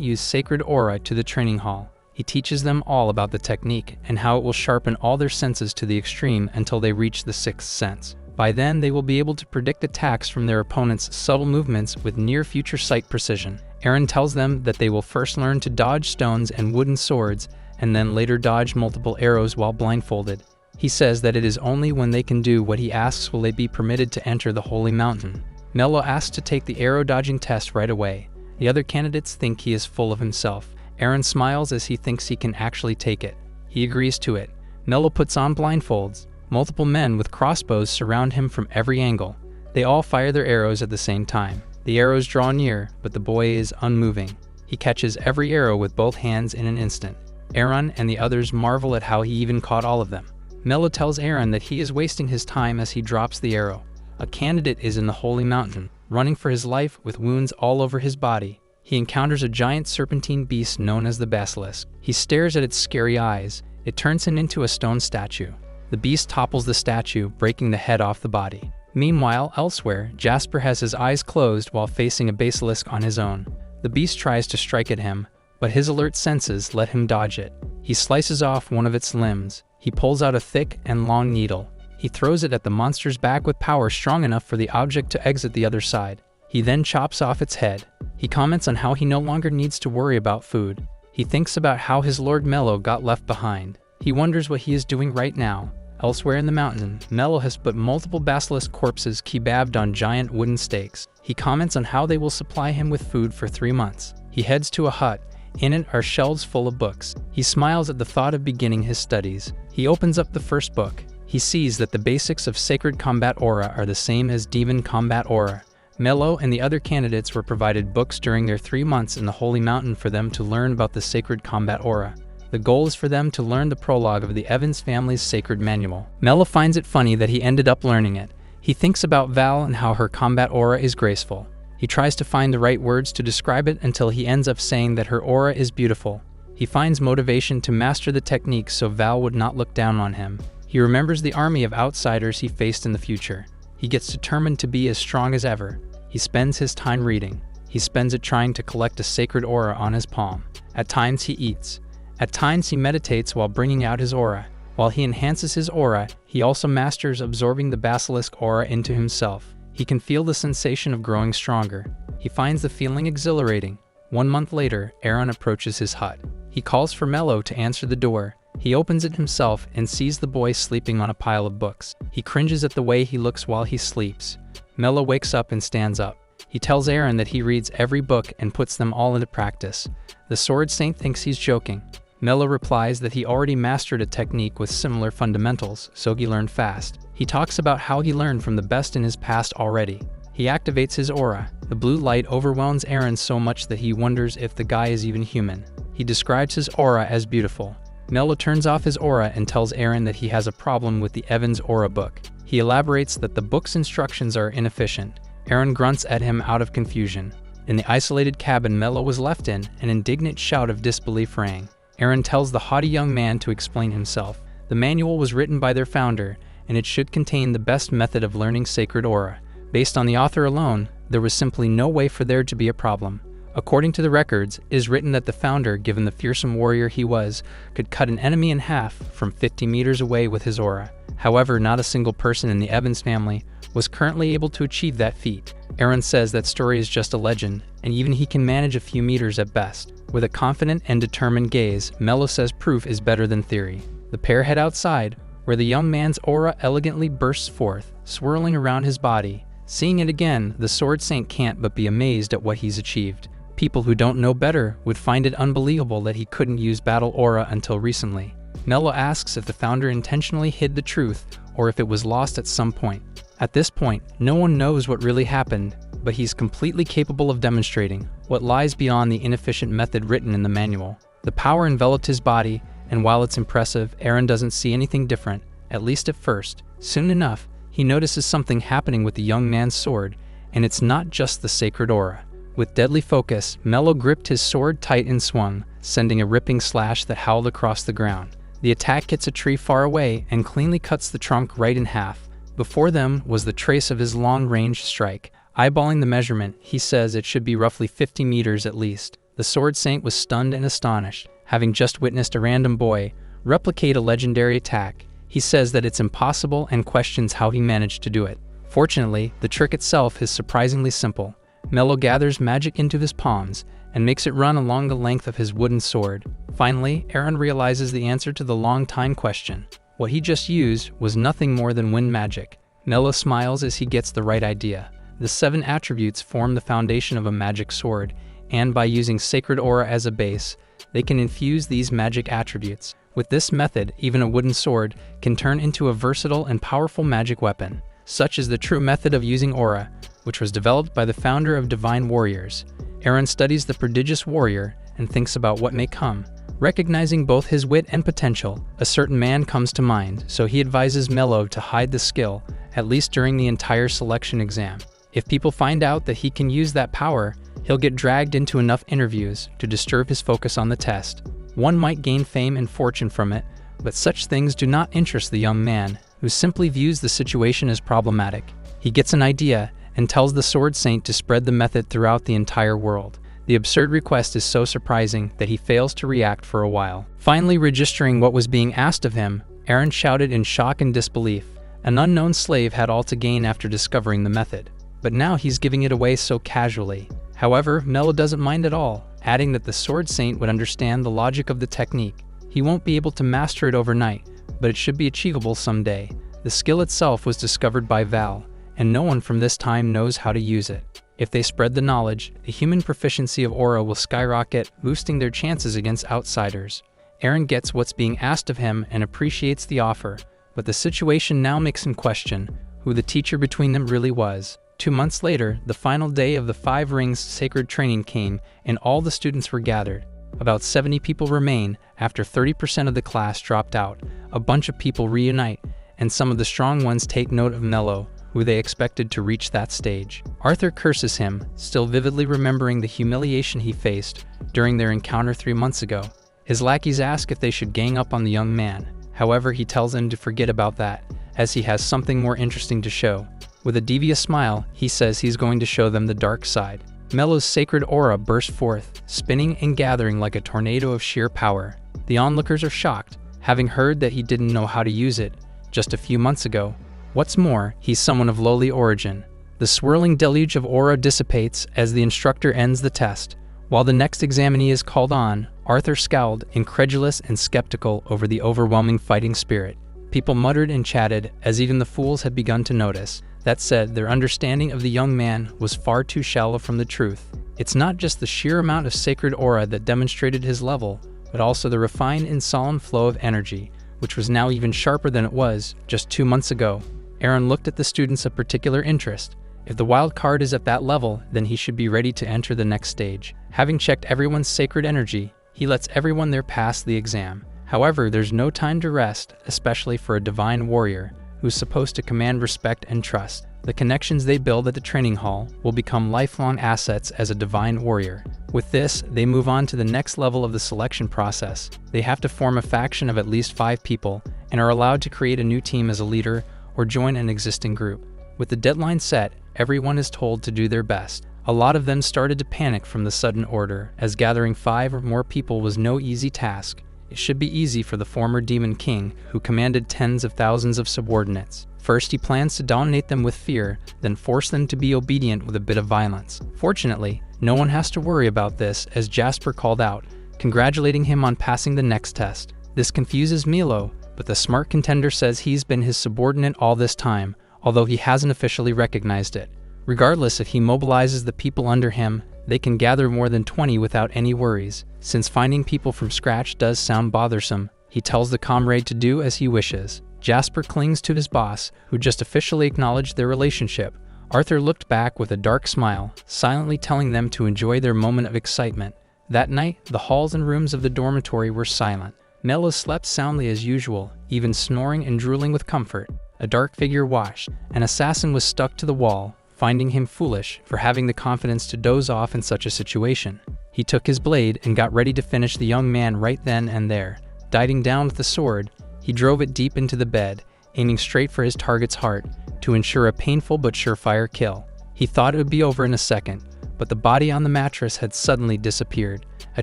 use sacred aura to the training hall. He teaches them all about the technique and how it will sharpen all their senses to the extreme until they reach the sixth sense. By then, they will be able to predict attacks from their opponent's subtle movements with near-future sight precision. Aaron tells them that they will first learn to dodge stones and wooden swords, and then later dodge multiple arrows while blindfolded. He says that it is only when they can do what he asks will they be permitted to enter the Holy Mountain. Mello asks to take the arrow dodging test right away. The other candidates think he is full of himself. Aaron smiles as he thinks he can actually take it. He agrees to it. Mello puts on blindfolds. Multiple men with crossbows surround him from every angle. They all fire their arrows at the same time. The arrows draw near, but the boy is unmoving. He catches every arrow with both hands in an instant. Aaron and the others marvel at how he even caught all of them. Mello tells Aaron that he is wasting his time as he drops the arrow. A candidate is in the Holy Mountain, running for his life with wounds all over his body. He encounters a giant serpentine beast known as the Basilisk. He stares at its scary eyes. It turns him into a stone statue. The beast topples the statue, breaking the head off the body. Meanwhile, elsewhere, Jasper has his eyes closed while facing a basilisk on his own. The beast tries to strike at him, but his alert senses let him dodge it. He slices off one of its limbs. He pulls out a thick and long needle. He throws it at the monster's back with power strong enough for the object to exit the other side. He then chops off its head. He comments on how he no longer needs to worry about food. He thinks about how his Lord Mello got left behind. He wonders what he is doing right now. Elsewhere in the mountain, Mello has put multiple basilisk corpses kebabbed on giant wooden stakes. He comments on how they will supply him with food for 3 months. He heads to a hut. In it are shelves full of books. He smiles at the thought of beginning his studies. He opens up the first book. He sees that the basics of sacred combat aura are the same as demon combat aura. Mello and the other candidates were provided books during their 3 months in the Holy Mountain for them to learn about the sacred combat aura. The goal is for them to learn the prologue of the Evans family's sacred manual. Mello finds it funny that he ended up learning it. He thinks about Val and how her combat aura is graceful. He tries to find the right words to describe it until he ends up saying that her aura is beautiful. He finds motivation to master the technique so Val would not look down on him. He remembers the army of outsiders he faced in the future. He gets determined to be as strong as ever. He spends his time reading. He spends it trying to collect a sacred aura on his palm. At times he eats. At times he meditates while bringing out his aura. While he enhances his aura, he also masters absorbing the basilisk aura into himself. He can feel the sensation of growing stronger. He finds the feeling exhilarating. 1 month later, Aaron approaches his hut. He calls for Mello to answer the door. He opens it himself and sees the boy sleeping on a pile of books. He cringes at the way he looks while he sleeps. Mello wakes up and stands up. He tells Aaron that he reads every book and puts them all into practice. The Sword Saint thinks he's joking. Mello replies that he already mastered a technique with similar fundamentals, so he learned fast. He talks about how he learned from the best in his past already. He activates his aura. The blue light overwhelms Aaron so much that he wonders if the guy is even human. He describes his aura as beautiful. Mello turns off his aura and tells Aaron that he has a problem with the Evans aura book. He elaborates that the book's instructions are inefficient. Aaron grunts at him out of confusion. In the isolated cabin Mello was left in, an indignant shout of disbelief rang. Aaron tells the haughty young man to explain himself. The manual was written by their founder, and it should contain the best method of learning sacred aura. Based on the author alone, there was simply no way for there to be a problem. According to the records, it is written that the founder, given the fearsome warrior he was, could cut an enemy in half from 50 meters away with his aura. However, not a single person in the Evans family was currently able to achieve that feat. Aaron says that story is just a legend, and even he can manage a few meters at best. With a confident and determined gaze, Mello says proof is better than theory. The pair head outside, where the young man's aura elegantly bursts forth, swirling around his body. Seeing it again, the Sword Saint can't but be amazed at what he's achieved. People who don't know better would find it unbelievable that he couldn't use battle aura until recently. Mello asks if the founder intentionally hid the truth or if it was lost at some point. At this point, no one knows what really happened, but he's completely capable of demonstrating what lies beyond the inefficient method written in the manual. The power enveloped his body, and while it's impressive, Aaron doesn't see anything different, at least at first. Soon enough, he notices something happening with the young man's sword, and it's not just the sacred aura. With deadly focus, Mello gripped his sword tight and swung, sending a ripping slash that howled across the ground. The attack hits a tree far away and cleanly cuts the trunk right in half. Before them was the trace of his long-range strike. Eyeballing the measurement, he says it should be roughly 50 meters at least. The sword saint was stunned and astonished, having just witnessed a random boy replicate a legendary attack. He says that it's impossible and questions how he managed to do it. Fortunately, the trick itself is surprisingly simple. Mello gathers magic into his palms and makes it run along the length of his wooden sword. Finally, Aaron realizes the answer to the long-time question. What he just used was nothing more than wind magic. Mello smiles as he gets the right idea. The 7 attributes form the foundation of a magic sword, and by using sacred aura as a base, they can infuse these magic attributes. With this method, even a wooden sword can turn into a versatile and powerful magic weapon. Such is the true method of using aura, which was developed by the founder of Divine Warriors. Aaron studies the prodigious warrior and thinks about what may come. Recognizing both his wit and potential, a certain man comes to mind, so he advises Mello to hide the skill, at least during the entire selection exam. If people find out that he can use that power, he'll get dragged into enough interviews to disturb his focus on the test. One might gain fame and fortune from it, but such things do not interest the young man, who simply views the situation as problematic. He gets an idea and tells the Sword Saint to spread the method throughout the entire world. The absurd request is so surprising that he fails to react for a while. Finally registering what was being asked of him, Aaron shouted in shock and disbelief. An unknown slave had all to gain after discovering the method, but now he's giving it away so casually. However, Mello doesn't mind at all, adding that the Sword Saint would understand the logic of the technique. He won't be able to master it overnight, but it should be achievable someday. The skill itself was discovered by Val, and no one from this time knows how to use it. If they spread the knowledge, the human proficiency of aura will skyrocket, boosting their chances against outsiders. Aaron gets what's being asked of him and appreciates the offer, but the situation now makes him question who the teacher between them really was. 2 months later, the final day of the 5 Rings sacred training came, and all the students were gathered. About 70 people remain after 30% of the class dropped out. A bunch of people reunite, and some of the strong ones take note of Mello, who they expected to reach that stage. Arthur curses him, still vividly remembering the humiliation he faced during their encounter 3 months ago. His lackeys ask if they should gang up on the young man. However, he tells them to forget about that, as he has something more interesting to show. With a devious smile, he says he's going to show them the dark side. Mello's sacred aura burst forth, spinning and gathering like a tornado of sheer power. The onlookers are shocked, having heard that he didn't know how to use it just a few months ago. What's more, he's someone of lowly origin. The swirling deluge of aura dissipates as the instructor ends the test. While the next examinee is called on, Arthur scowled, incredulous and skeptical over the overwhelming fighting spirit. People muttered and chatted, as even the fools had begun to notice. That said, their understanding of the young man was far too shallow from the truth. It's not just the sheer amount of sacred aura that demonstrated his level, but also the refined and solemn flow of energy, which was now even sharper than it was just 2 months ago. Aaron looked at the students of particular interest. If the wild card is at that level, then he should be ready to enter the next stage. Having checked everyone's sacred energy, he lets everyone there pass the exam. However, there's no time to rest, especially for a divine warrior who's supposed to command respect and trust. The connections they build at the training hall will become lifelong assets as a divine warrior. With this, they move on to the next level of the selection process. They have to form a faction of at least 5 people and are allowed to create a new team as a leader or join an existing group. With the deadline set, everyone is told to do their best. A lot of them started to panic from the sudden order, as gathering 5 or more people was no easy task. It should be easy for the former Demon King, who commanded tens of thousands of subordinates. First, he plans to dominate them with fear, then force them to be obedient with a bit of violence. Fortunately, no one has to worry about this, as Jasper called out, congratulating him on passing the next test. This confuses Milo, but the smart contender says he's been his subordinate all this time, although he hasn't officially recognized it. Regardless if he mobilizes the people under him, they can gather more than 20 without any worries. Since finding people from scratch does sound bothersome, he tells the comrade to do as he wishes. Jasper clings to his boss, who just officially acknowledged their relationship. Arthur looked back with a dark smile, silently telling them to enjoy their moment of excitement. That night, the halls and rooms of the dormitory were silent. Mello slept soundly as usual, even snoring and drooling with comfort. A dark figure watched. An assassin was stuck to the wall, finding him foolish for having the confidence to doze off in such a situation. He took his blade and got ready to finish the young man right then and there. Diving down with the sword, he drove it deep into the bed, aiming straight for his target's heart to ensure a painful but surefire kill. He thought it would be over in a second, but the body on the mattress had suddenly disappeared. A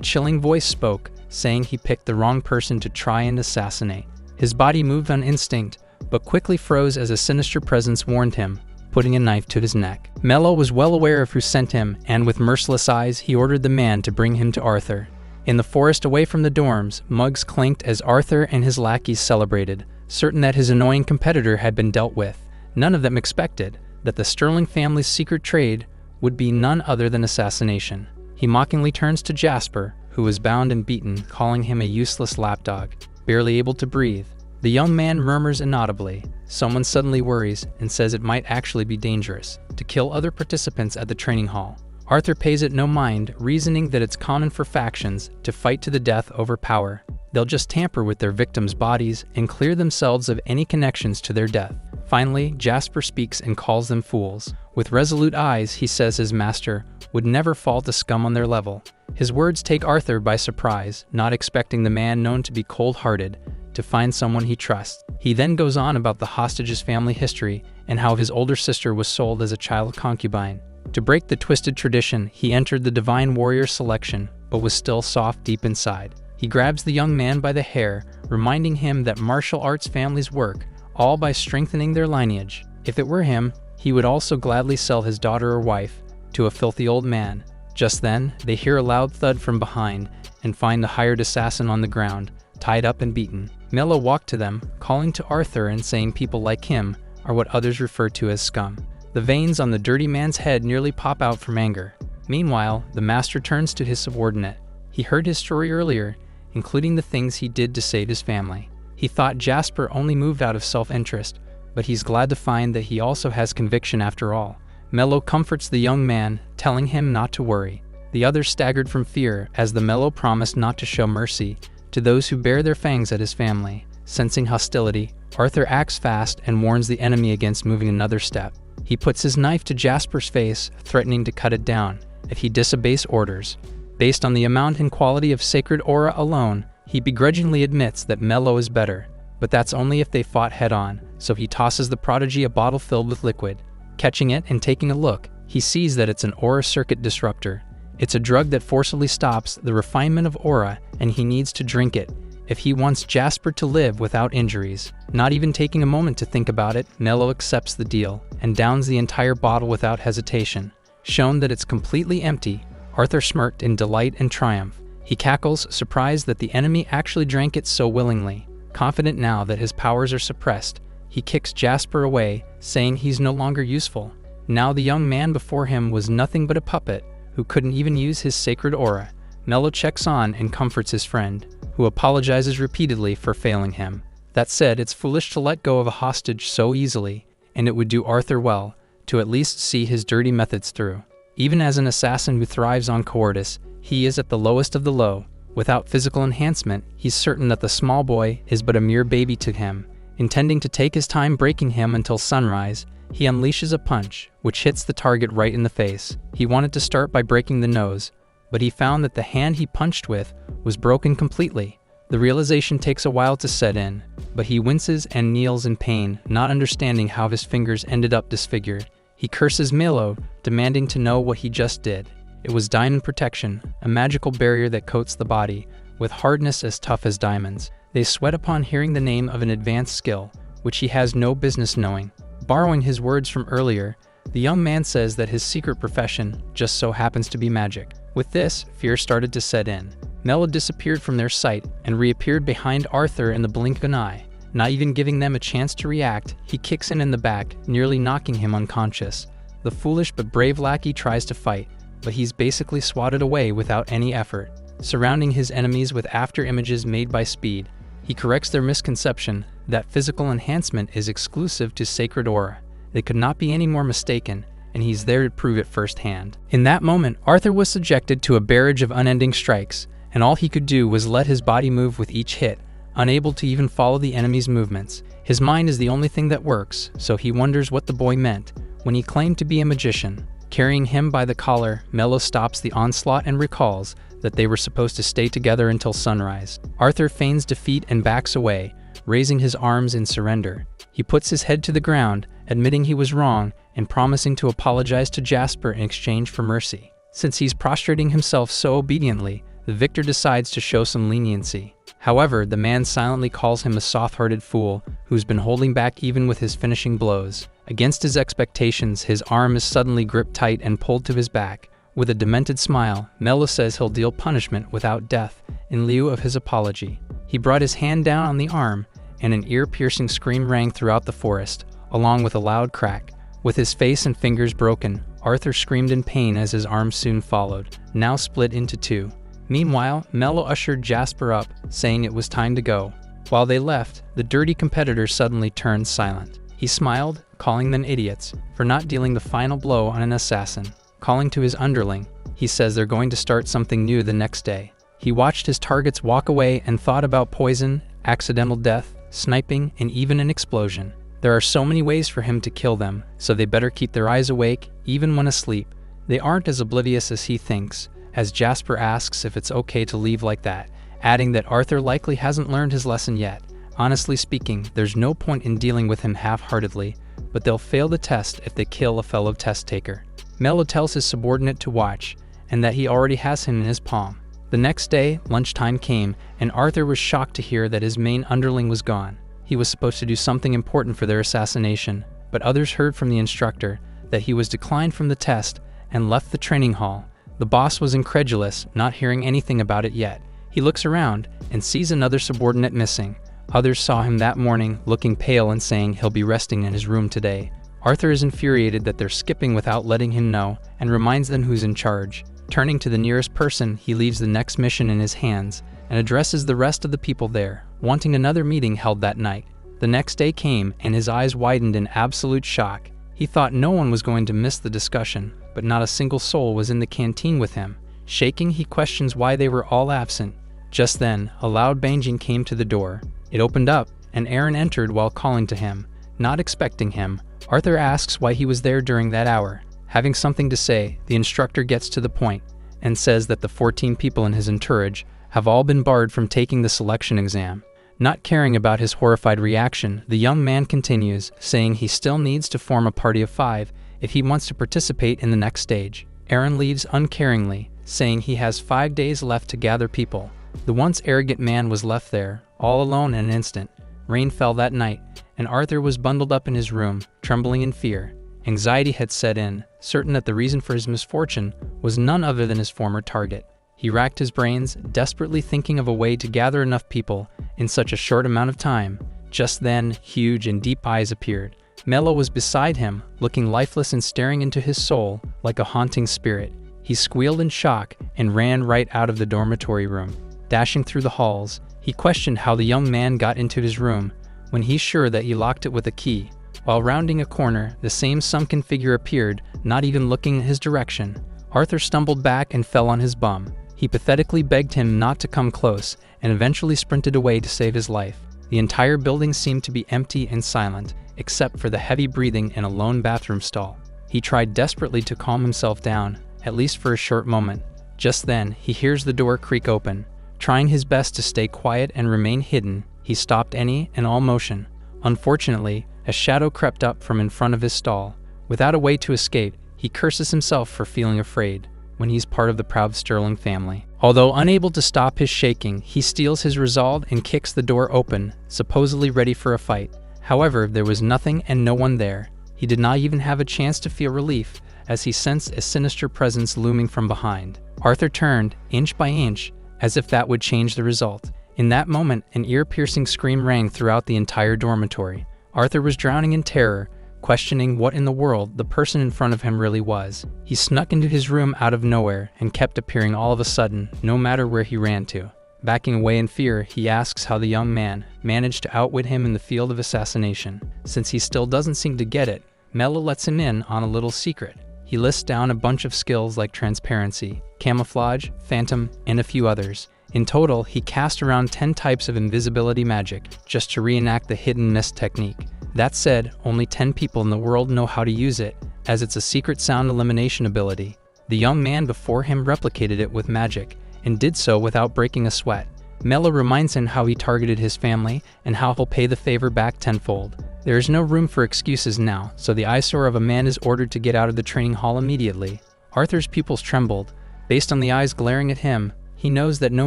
chilling voice spoke, saying he picked the wrong person to try and assassinate. His body moved on instinct, but quickly froze as a sinister presence warned him, putting a knife to his neck. Mello was well aware of who sent him, and with merciless eyes, he ordered the man to bring him to Arthur. In the forest away from the dorms, mugs clanked as Arthur and his lackeys celebrated, certain that his annoying competitor had been dealt with. None of them expected that the Sterling family's secret trade would be none other than assassination. He mockingly turns to Jasper, who was bound and beaten, calling him a useless lapdog, barely able to breathe. The young man murmurs inaudibly. Someone suddenly worries and says it might actually be dangerous to kill other participants at the training hall. Arthur pays it no mind, reasoning that it's common for factions to fight to the death over power. They'll just tamper with their victims' bodies and clear themselves of any connections to their death. Finally, Jasper speaks and calls them fools. With resolute eyes, he says his master would never fall to scum on their level. His words take Arthur by surprise, not expecting the man known to be cold-hearted to find someone he trusts. He then goes on about the hostage's family history and how his older sister was sold as a child concubine. To break the twisted tradition, he entered the Divine Warrior selection, but was still soft deep inside. He grabs the young man by the hair, reminding him that martial arts families work all by strengthening their lineage. If it were him, he would also gladly sell his daughter or wife to a filthy old man. Just then, they hear a loud thud from behind and find the hired assassin on the ground, tied up and beaten. Mello walked to them, calling to Arthur and saying people like him are what others refer to as scum. The veins on the dirty man's head nearly pop out from anger. Meanwhile, the master turns to his subordinate. He heard his story earlier, including the things he did to save his family. He thought Jasper only moved out of self-interest, but he's glad to find that he also has conviction after all. Mello comforts the young man, telling him not to worry. The others staggered from fear as the Mello promised not to show mercy to those who bear their fangs at his family. Sensing hostility, Arthur acts fast and warns the enemy against moving another step. He puts his knife to Jasper's face, threatening to cut it down if he disobeys orders. Based on the amount and quality of sacred aura alone, he begrudgingly admits that Mello is better, but that's only if they fought head-on, so he tosses the prodigy a bottle filled with liquid. Catching it and taking a look, he sees that it's an aura circuit disruptor. It's a drug that forcibly stops the refinement of aura, and he needs to drink it if he wants Jasper to live without injuries. Not even taking a moment to think about it, Mello accepts the deal and downs the entire bottle without hesitation. Shown that it's completely empty, Arthur smirked in delight and triumph. He cackles, surprised that the enemy actually drank it so willingly. Confident now that his powers are suppressed, he kicks Jasper away, saying he's no longer useful. Now the young man before him was nothing but a puppet who couldn't even use his sacred aura. Mello checks on and comforts his friend, who apologizes repeatedly for failing him. That said, it's foolish to let go of a hostage so easily, and it would do Arthur well to at least see his dirty methods through. Even as an assassin who thrives on cowardice, he is at the lowest of the low. Without physical enhancement, he's certain that the small boy is but a mere baby to him. Intending to take his time breaking him until sunrise, he unleashes a punch, which hits the target right in the face. He wanted to start by breaking the nose, but he found that the hand he punched with was broken completely. The realization takes a while to set in, but he winces and kneels in pain, not understanding how his fingers ended up disfigured. He curses Mello, demanding to know what he just did. It was diamond protection, a magical barrier that coats the body with hardness as tough as diamonds. They sweat upon hearing the name of an advanced skill, which he has no business knowing. Borrowing his words from earlier, the young man says that his secret profession just so happens to be magic. With this, fear started to set in. Mello disappeared from their sight and reappeared behind Arthur in the blink of an eye. Not even giving them a chance to react, he kicks him in the back, nearly knocking him unconscious. The foolish but brave lackey tries to fight, but he's basically swatted away without any effort. Surrounding his enemies with after-images made by speed, he corrects their misconception that physical enhancement is exclusive to sacred aura. They could not be any more mistaken, and he's there to prove it firsthand. In that moment, Arthur was subjected to a barrage of unending strikes, and all he could do was let his body move with each hit, unable to even follow the enemy's movements. His mind is the only thing that works, so he wonders what the boy meant when he claimed to be a magician. Carrying him by the collar, Mello stops the onslaught and recalls that they were supposed to stay together until sunrise. Arthur feigns defeat and backs away, raising his arms in surrender. He puts his head to the ground, admitting he was wrong and promising to apologize to Jasper in exchange for mercy. Since he's prostrating himself so obediently, the victor decides to show some leniency. However, the man silently calls him a soft-hearted fool who's been holding back even with his finishing blows. Against his expectations, his arm is suddenly gripped tight and pulled to his back. With a demented smile, Mello says he'll deal punishment without death in lieu of his apology. He brought his hand down on the arm, and an ear-piercing scream rang throughout the forest, along with a loud crack. With his face and fingers broken, Arthur screamed in pain as his arm soon followed, now split into two. Meanwhile, Mello ushered Jasper up, saying it was time to go. While they left, the dirty competitor suddenly turned silent. He smiled, calling them idiots for not dealing the final blow on an assassin. Calling to his underling, he says they're going to start something new the next day. He watched his targets walk away and thought about poison, accidental death, sniping, and even an explosion. There are so many ways for him to kill them, so they better keep their eyes awake, even when asleep. They aren't as oblivious as he thinks, as Jasper asks if it's okay to leave like that, adding that Arthur likely hasn't learned his lesson yet. Honestly speaking, there's no point in dealing with him half-heartedly, but they'll fail the test if they kill a fellow test-taker. Mello tells his subordinate to watch, and that he already has him in his palm. The next day, lunchtime came, and Arthur was shocked to hear that his main underling was gone. He was supposed to do something important for their assassination, but others heard from the instructor that he was declined from the test and left the training hall. The boss was incredulous, not hearing anything about it yet. He looks around and sees another subordinate missing. Others saw him that morning, looking pale and saying he'll be resting in his room today. Arthur is infuriated that they're skipping without letting him know and reminds them who's in charge. Turning to the nearest person, he leaves the next mission in his hands and addresses the rest of the people there, wanting another meeting held that night. The next day came and his eyes widened in absolute shock. He thought no one was going to miss the discussion, but not a single soul was in the canteen with him. Shaking, he questions why they were all absent. Just then, a loud banging came to the door. It opened up, and Aaron entered while calling to him. Not expecting him, Arthur asks why he was there during that hour. Having something to say, the instructor gets to the point and says that the 14 people in his entourage have all been barred from taking the selection exam. Not caring about his horrified reaction, the young man continues, saying he still needs to form a party of 5 if he wants to participate in the next stage. Aaron leaves uncaringly, saying he has 5 days left to gather people. The once arrogant man was left there, all alone in an instant. Rain fell that night, and Arthur was bundled up in his room, trembling in fear. Anxiety had set in, certain that the reason for his misfortune was none other than his former target. He racked his brains, desperately thinking of a way to gather enough people in such a short amount of time. Just then, huge and deep eyes appeared. Mello was beside him, looking lifeless and staring into his soul like a haunting spirit. He squealed in shock and ran right out of the dormitory room. Dashing through the halls, he questioned how the young man got into his room when he's sure that he locked it with a key. While rounding a corner, the same sunken figure appeared, not even looking in his direction. Arthur stumbled back and fell on his bum. He pathetically begged him not to come close and eventually sprinted away to save his life. The entire building seemed to be empty and silent, except for the heavy breathing in a lone bathroom stall. He tried desperately to calm himself down, at least for a short moment. Just then, he hears the door creak open. Trying his best to stay quiet and remain hidden, he stopped any and all motion. Unfortunately, a shadow crept up from in front of his stall. Without a way to escape, he curses himself for feeling afraid when he's part of the proud Sterling family. Although unable to stop his shaking, he steals his resolve and kicks the door open, supposedly ready for a fight. However, there was nothing and no one there. He did not even have a chance to feel relief as he sensed a sinister presence looming from behind. Arthur turned, inch by inch, as if that would change the result. In that moment, an ear-piercing scream rang throughout the entire dormitory. Arthur was drowning in terror, questioning what in the world the person in front of him really was. He snuck into his room out of nowhere and kept appearing all of a sudden, no matter where he ran to. Backing away in fear, he asks how the young man managed to outwit him in the field of assassination. Since he still doesn't seem to get it, Mello lets him in on a little secret. He lists down a bunch of skills like transparency, camouflage, phantom, and a few others. In total, he cast around 10 types of invisibility magic just to reenact the hidden mist technique. That said, only 10 people in the world know how to use it, as it's a secret sound elimination ability. The young man before him replicated it with magic, and did so without breaking a sweat. Mello reminds him how he targeted his family and how he'll pay the favor back tenfold. There is no room for excuses now, so the eyesore of a man is ordered to get out of the training hall immediately. Arthur's pupils trembled. Based on the eyes glaring at him, he knows that no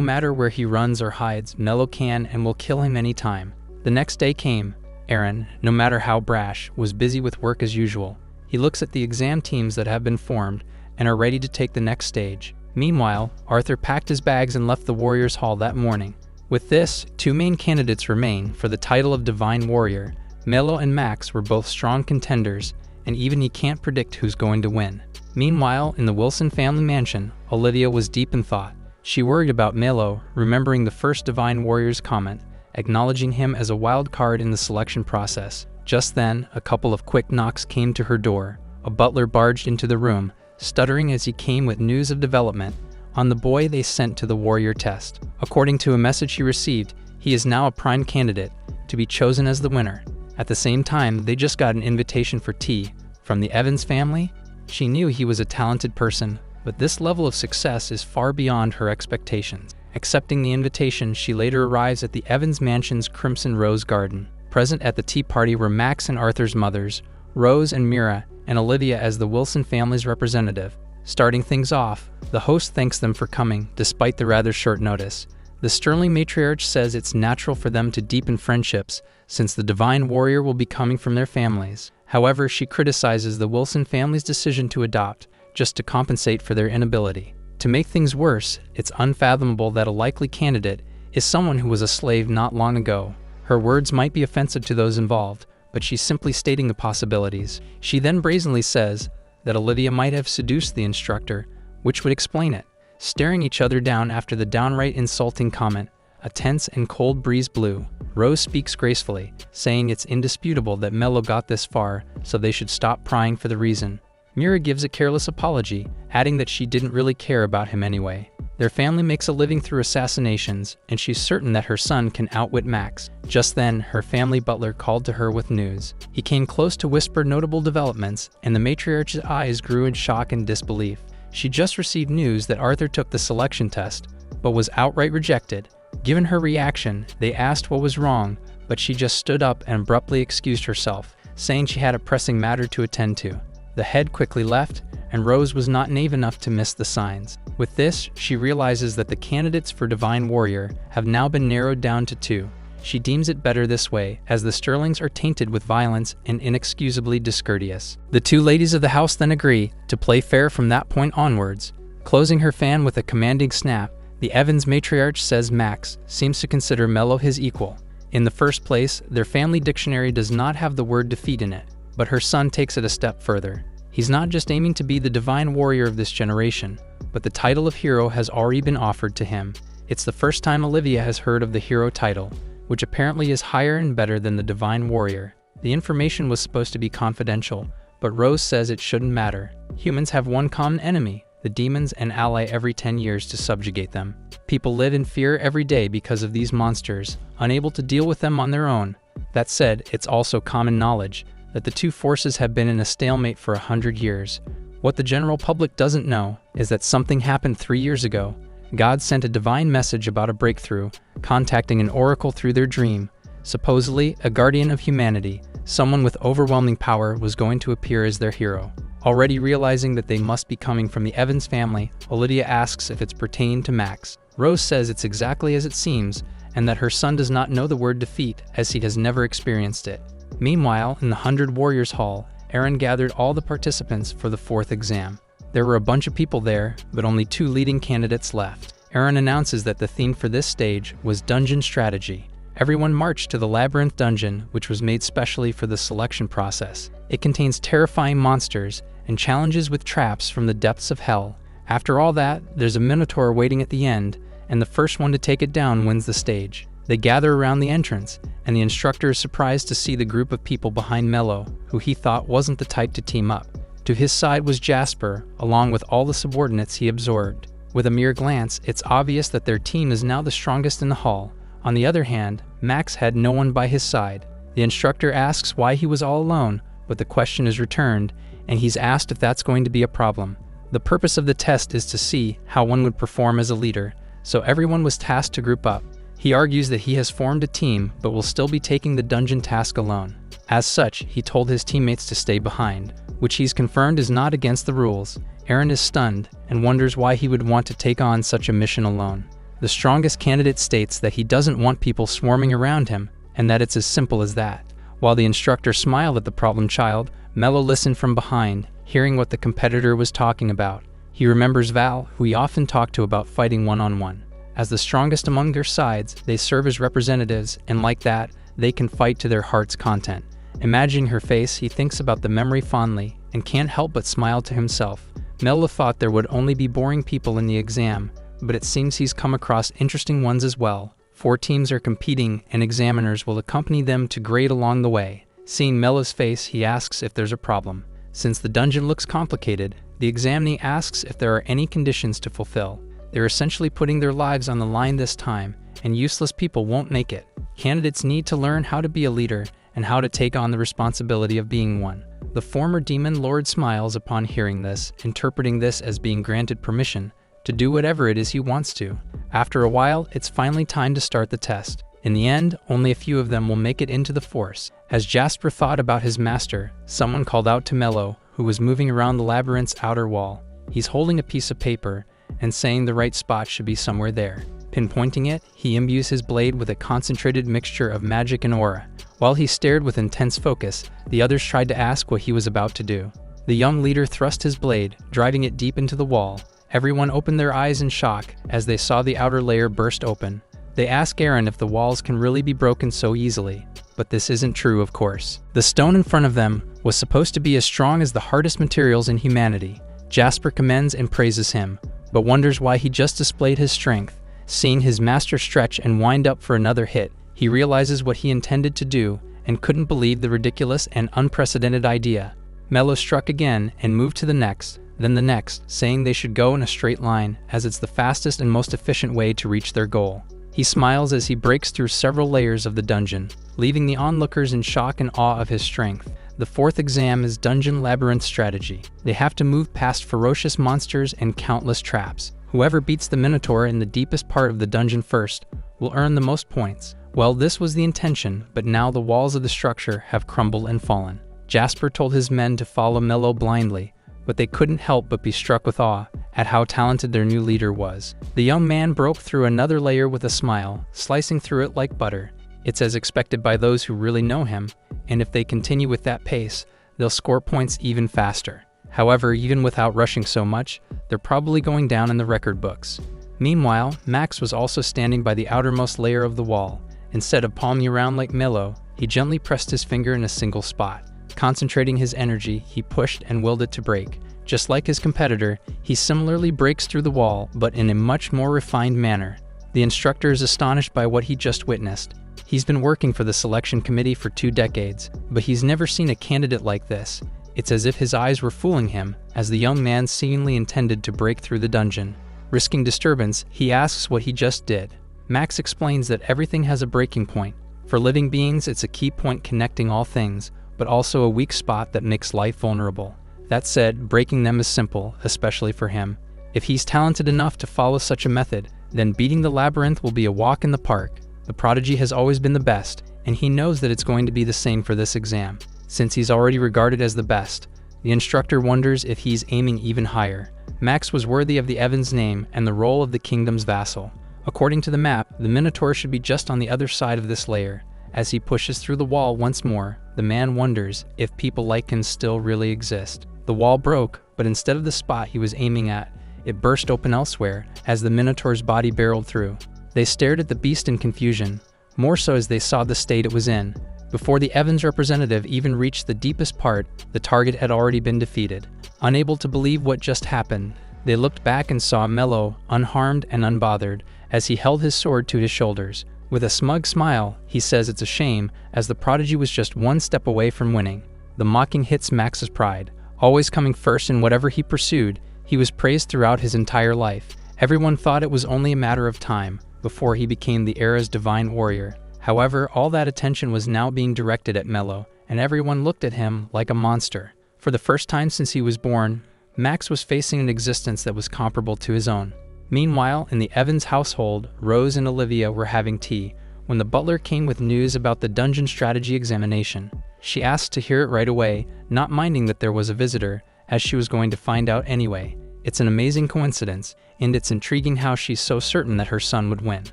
matter where he runs or hides, Mello can and will kill him any time. The next day came. Aaron, no matter how brash, was busy with work as usual. He looks at the exam teams that have been formed and are ready to take the next stage. Meanwhile, Arthur packed his bags and left the Warriors' Hall that morning. With this, 2 main candidates remain for the title of Divine Warrior. Mello and Max were both strong contenders, and even he can't predict who's going to win. Meanwhile, in the Wilson family mansion, Olivia was deep in thought. She worried about Mello, remembering the first Divine Warrior's comment, acknowledging him as a wild card in the selection process. Just then, a couple of quick knocks came to her door. A butler barged into the room, stuttering as he came with news of development on the boy they sent to the warrior test. According to a message he received, he is now a prime candidate to be chosen as the winner. At the same time, they just got an invitation for tea from the Evans family. She knew he was a talented person, but this level of success is far beyond her expectations. Accepting the invitation, she later arrives at the Evans mansion's Crimson Rose Garden. Present at the tea party were Max and Arthur's mothers, Rose and Mira, and Olivia as the Wilson family's representative. Starting things off, the host thanks them for coming, despite the rather short notice. The Sterling matriarch says it's natural for them to deepen friendships, since the Divine Warrior will be coming from their families. However, she criticizes the Wilson family's decision to adopt, just to compensate for their inability. To make things worse, it's unfathomable that a likely candidate is someone who was a slave not long ago. Her words might be offensive to those involved, but she's simply stating the possibilities. She then brazenly says that Olivia might have seduced the instructor, which would explain it. Staring each other down after the downright insulting comment, a tense and cold breeze blew. Rose speaks gracefully, saying it's indisputable that Mello got this far, so they should stop prying for the reason. Mira gives a careless apology, adding that she didn't really care about him anyway. Their family makes a living through assassinations, and she's certain that her son can outwit Max. Just then, her family butler called to her with news. He came close to whisper notable developments, and the matriarch's eyes grew in shock and disbelief. She just received news that Arthur took the selection test, but was outright rejected. Given her reaction, they asked what was wrong, but she just stood up and abruptly excused herself, saying she had a pressing matter to attend to. The head quickly left, and Rose was not naive enough to miss the signs. With this, she realizes that the candidates for Divine Warrior have now been narrowed down to 2. She deems it better this way, as the Sterlings are tainted with violence and inexcusably discourteous. The 2 ladies of the house then agree to play fair from that point onwards. Closing her fan with a commanding snap, the Evans matriarch says Max seems to consider Mello his equal. In the first place, their family dictionary does not have the word defeat in it, but her son takes it a step further. He's not just aiming to be the Divine Warrior of this generation, but the title of hero has already been offered to him. It's the first time Olivia has heard of the hero title, which apparently is higher and better than the Divine Warrior. The information was supposed to be confidential, but Rose says it shouldn't matter. Humans have one common enemy, the demons, and ally every 10 years to subjugate them. People live in fear every day because of these monsters, unable to deal with them on their own. That said, it's also common knowledge that the 2 forces have been in a stalemate for 100 years. What the general public doesn't know is that something happened 3 years ago. God sent a divine message about a breakthrough, contacting an oracle through their dream. Supposedly, a guardian of humanity, someone with overwhelming power, was going to appear as their hero. Already realizing that they must be coming from the Evans family, Olivia asks if it's pertaining to Max. Rose says it's exactly as it seems, and that her son does not know the word defeat, as he has never experienced it. Meanwhile, in the 100 Warriors Hall, Aaron gathered all the participants for the 4th exam. There were a bunch of people there, but only 2 leading candidates left. Aaron announces that the theme for this stage was Dungeon Strategy. Everyone marched to the Labyrinth Dungeon, which was made specially for the selection process. It contains terrifying monsters and challenges with traps from the depths of hell. After all that, there's a Minotaur waiting at the end, and the first one to take it down wins the stage. They gather around the entrance, and the instructor is surprised to see the group of people behind Mello, who he thought wasn't the type to team up. To his side was Jasper, along with all the subordinates he absorbed. With a mere glance, it's obvious that their team is now the strongest in the hall. On the other hand, Max had no one by his side. The instructor asks why he was all alone, but the question is returned, and he's asked if that's going to be a problem. The purpose of the test is to see how one would perform as a leader, so everyone was tasked to group up. He argues that he has formed a team, but will still be taking the dungeon task alone. As such, he told his teammates to stay behind, which he's confirmed is not against the rules. Aaron is stunned and wonders why he would want to take on such a mission alone. The strongest candidate states that he doesn't want people swarming around him, and that it's as simple as that. While the instructor smiled at the problem child, Mello listened from behind, hearing what the competitor was talking about. He remembers Val, who he often talked to about fighting one-on-one. As the strongest among their sides, they serve as representatives, and like that, they can fight to their heart's content. Imagining her face, he thinks about the memory fondly, and can't help but smile to himself. Mello thought there would only be boring people in the exam, but it seems he's come across interesting ones as well. 4 teams are competing, and examiners will accompany them to grade along the way. Seeing Mello's face, he asks if there's a problem. Since the dungeon looks complicated, the examinee asks if there are any conditions to fulfill. They're essentially putting their lives on the line this time, and useless people won't make it. Candidates need to learn how to be a leader and how to take on the responsibility of being one. The former demon lord smiles upon hearing this, interpreting this as being granted permission to do whatever it is he wants to. After a while, it's finally time to start the test. In the end, only a few of them will make it into the force. As Jasper thought about his master, someone called out to Mello, who was moving around the labyrinth's outer wall. He's holding a piece of paper and saying the right spot should be somewhere there. Pinpointing it, he imbues his blade with a concentrated mixture of magic and aura. While he stared with intense focus, the others tried to ask what he was about to do. The young leader thrust his blade, driving it deep into the wall. Everyone opened their eyes in shock as they saw the outer layer burst open. They ask Aaron if the walls can really be broken so easily, but this isn't true, of course. The stone in front of them was supposed to be as strong as the hardest materials in humanity. Jasper commends and praises him, but wonders why he just displayed his strength. Seeing his master stretch and wind up for another hit, he realizes what he intended to do and couldn't believe the ridiculous and unprecedented idea. Mello struck again and moved to the next, then the next, saying they should go in a straight line as it's the fastest and most efficient way to reach their goal. He smiles as he breaks through several layers of the dungeon, leaving the onlookers in shock and awe of his strength. The 4th exam is Dungeon Labyrinth Strategy. They have to move past ferocious monsters and countless traps. Whoever beats the Minotaur in the deepest part of the dungeon first will earn the most points. Well, this was the intention, but now the walls of the structure have crumbled and fallen. Jasper told his men to follow Mello blindly, but they couldn't help but be struck with awe at how talented their new leader was. The young man broke through another layer with a smile, slicing through it like butter. It's as expected by those who really know him, and if they continue with that pace, they'll score points even faster. However, even without rushing so much, they're probably going down in the record books. Meanwhile, Max was also standing by the outermost layer of the wall. Instead of palming around like Mello, he gently pressed his finger in a single spot. Concentrating his energy, he pushed and willed it to break. Just like his competitor, he similarly breaks through the wall, but in a much more refined manner. The instructor is astonished by what he just witnessed. He's been working for the selection committee for 2 decades, but he's never seen a candidate like this. It's as if his eyes were fooling him, as the young man seemingly intended to break through the dungeon. Risking disturbance, he asks what he just did. Max explains that everything has a breaking point. For living beings, it's a key point connecting all things, but also a weak spot that makes life vulnerable. That said, breaking them is simple, especially for him. If he's talented enough to follow such a method, then beating the labyrinth will be a walk in the park. The prodigy has always been the best, and he knows that it's going to be the same for this exam. Since he's already regarded as the best, the instructor wonders if he's aiming even higher. Max was worthy of the Evans name and the role of the kingdom's vassal. According to the map, the Minotaur should be just on the other side of this layer. As he pushes through the wall once more, the man wonders if people like him still really exist. The wall broke, but instead of the spot he was aiming at, it burst open elsewhere as the Minotaur's body barreled through. They stared at the beast in confusion, more so as they saw the state it was in. Before the Evans representative even reached the deepest part, the target had already been defeated. Unable to believe what just happened, they looked back and saw Mello, unharmed and unbothered, as he held his sword to his shoulders. With a smug smile, he says it's a shame, as the prodigy was just one step away from winning. The mocking hits Max's pride. Always coming first in whatever he pursued, he was praised throughout his entire life, Everyone thought it was only a matter of time before he became the era's divine warrior. However, all that attention was now being directed at Mello, and everyone looked at him like a monster. For the first time since he was born, Max was facing an existence that was comparable to his own. Meanwhile, in the Evans household, Rose and Olivia were having tea when the butler came with news about the dungeon strategy examination. She asked to hear it right away, not minding that there was a visitor, as she was going to find out anyway. It's an amazing coincidence, and it's intriguing how she's so certain that her son would win.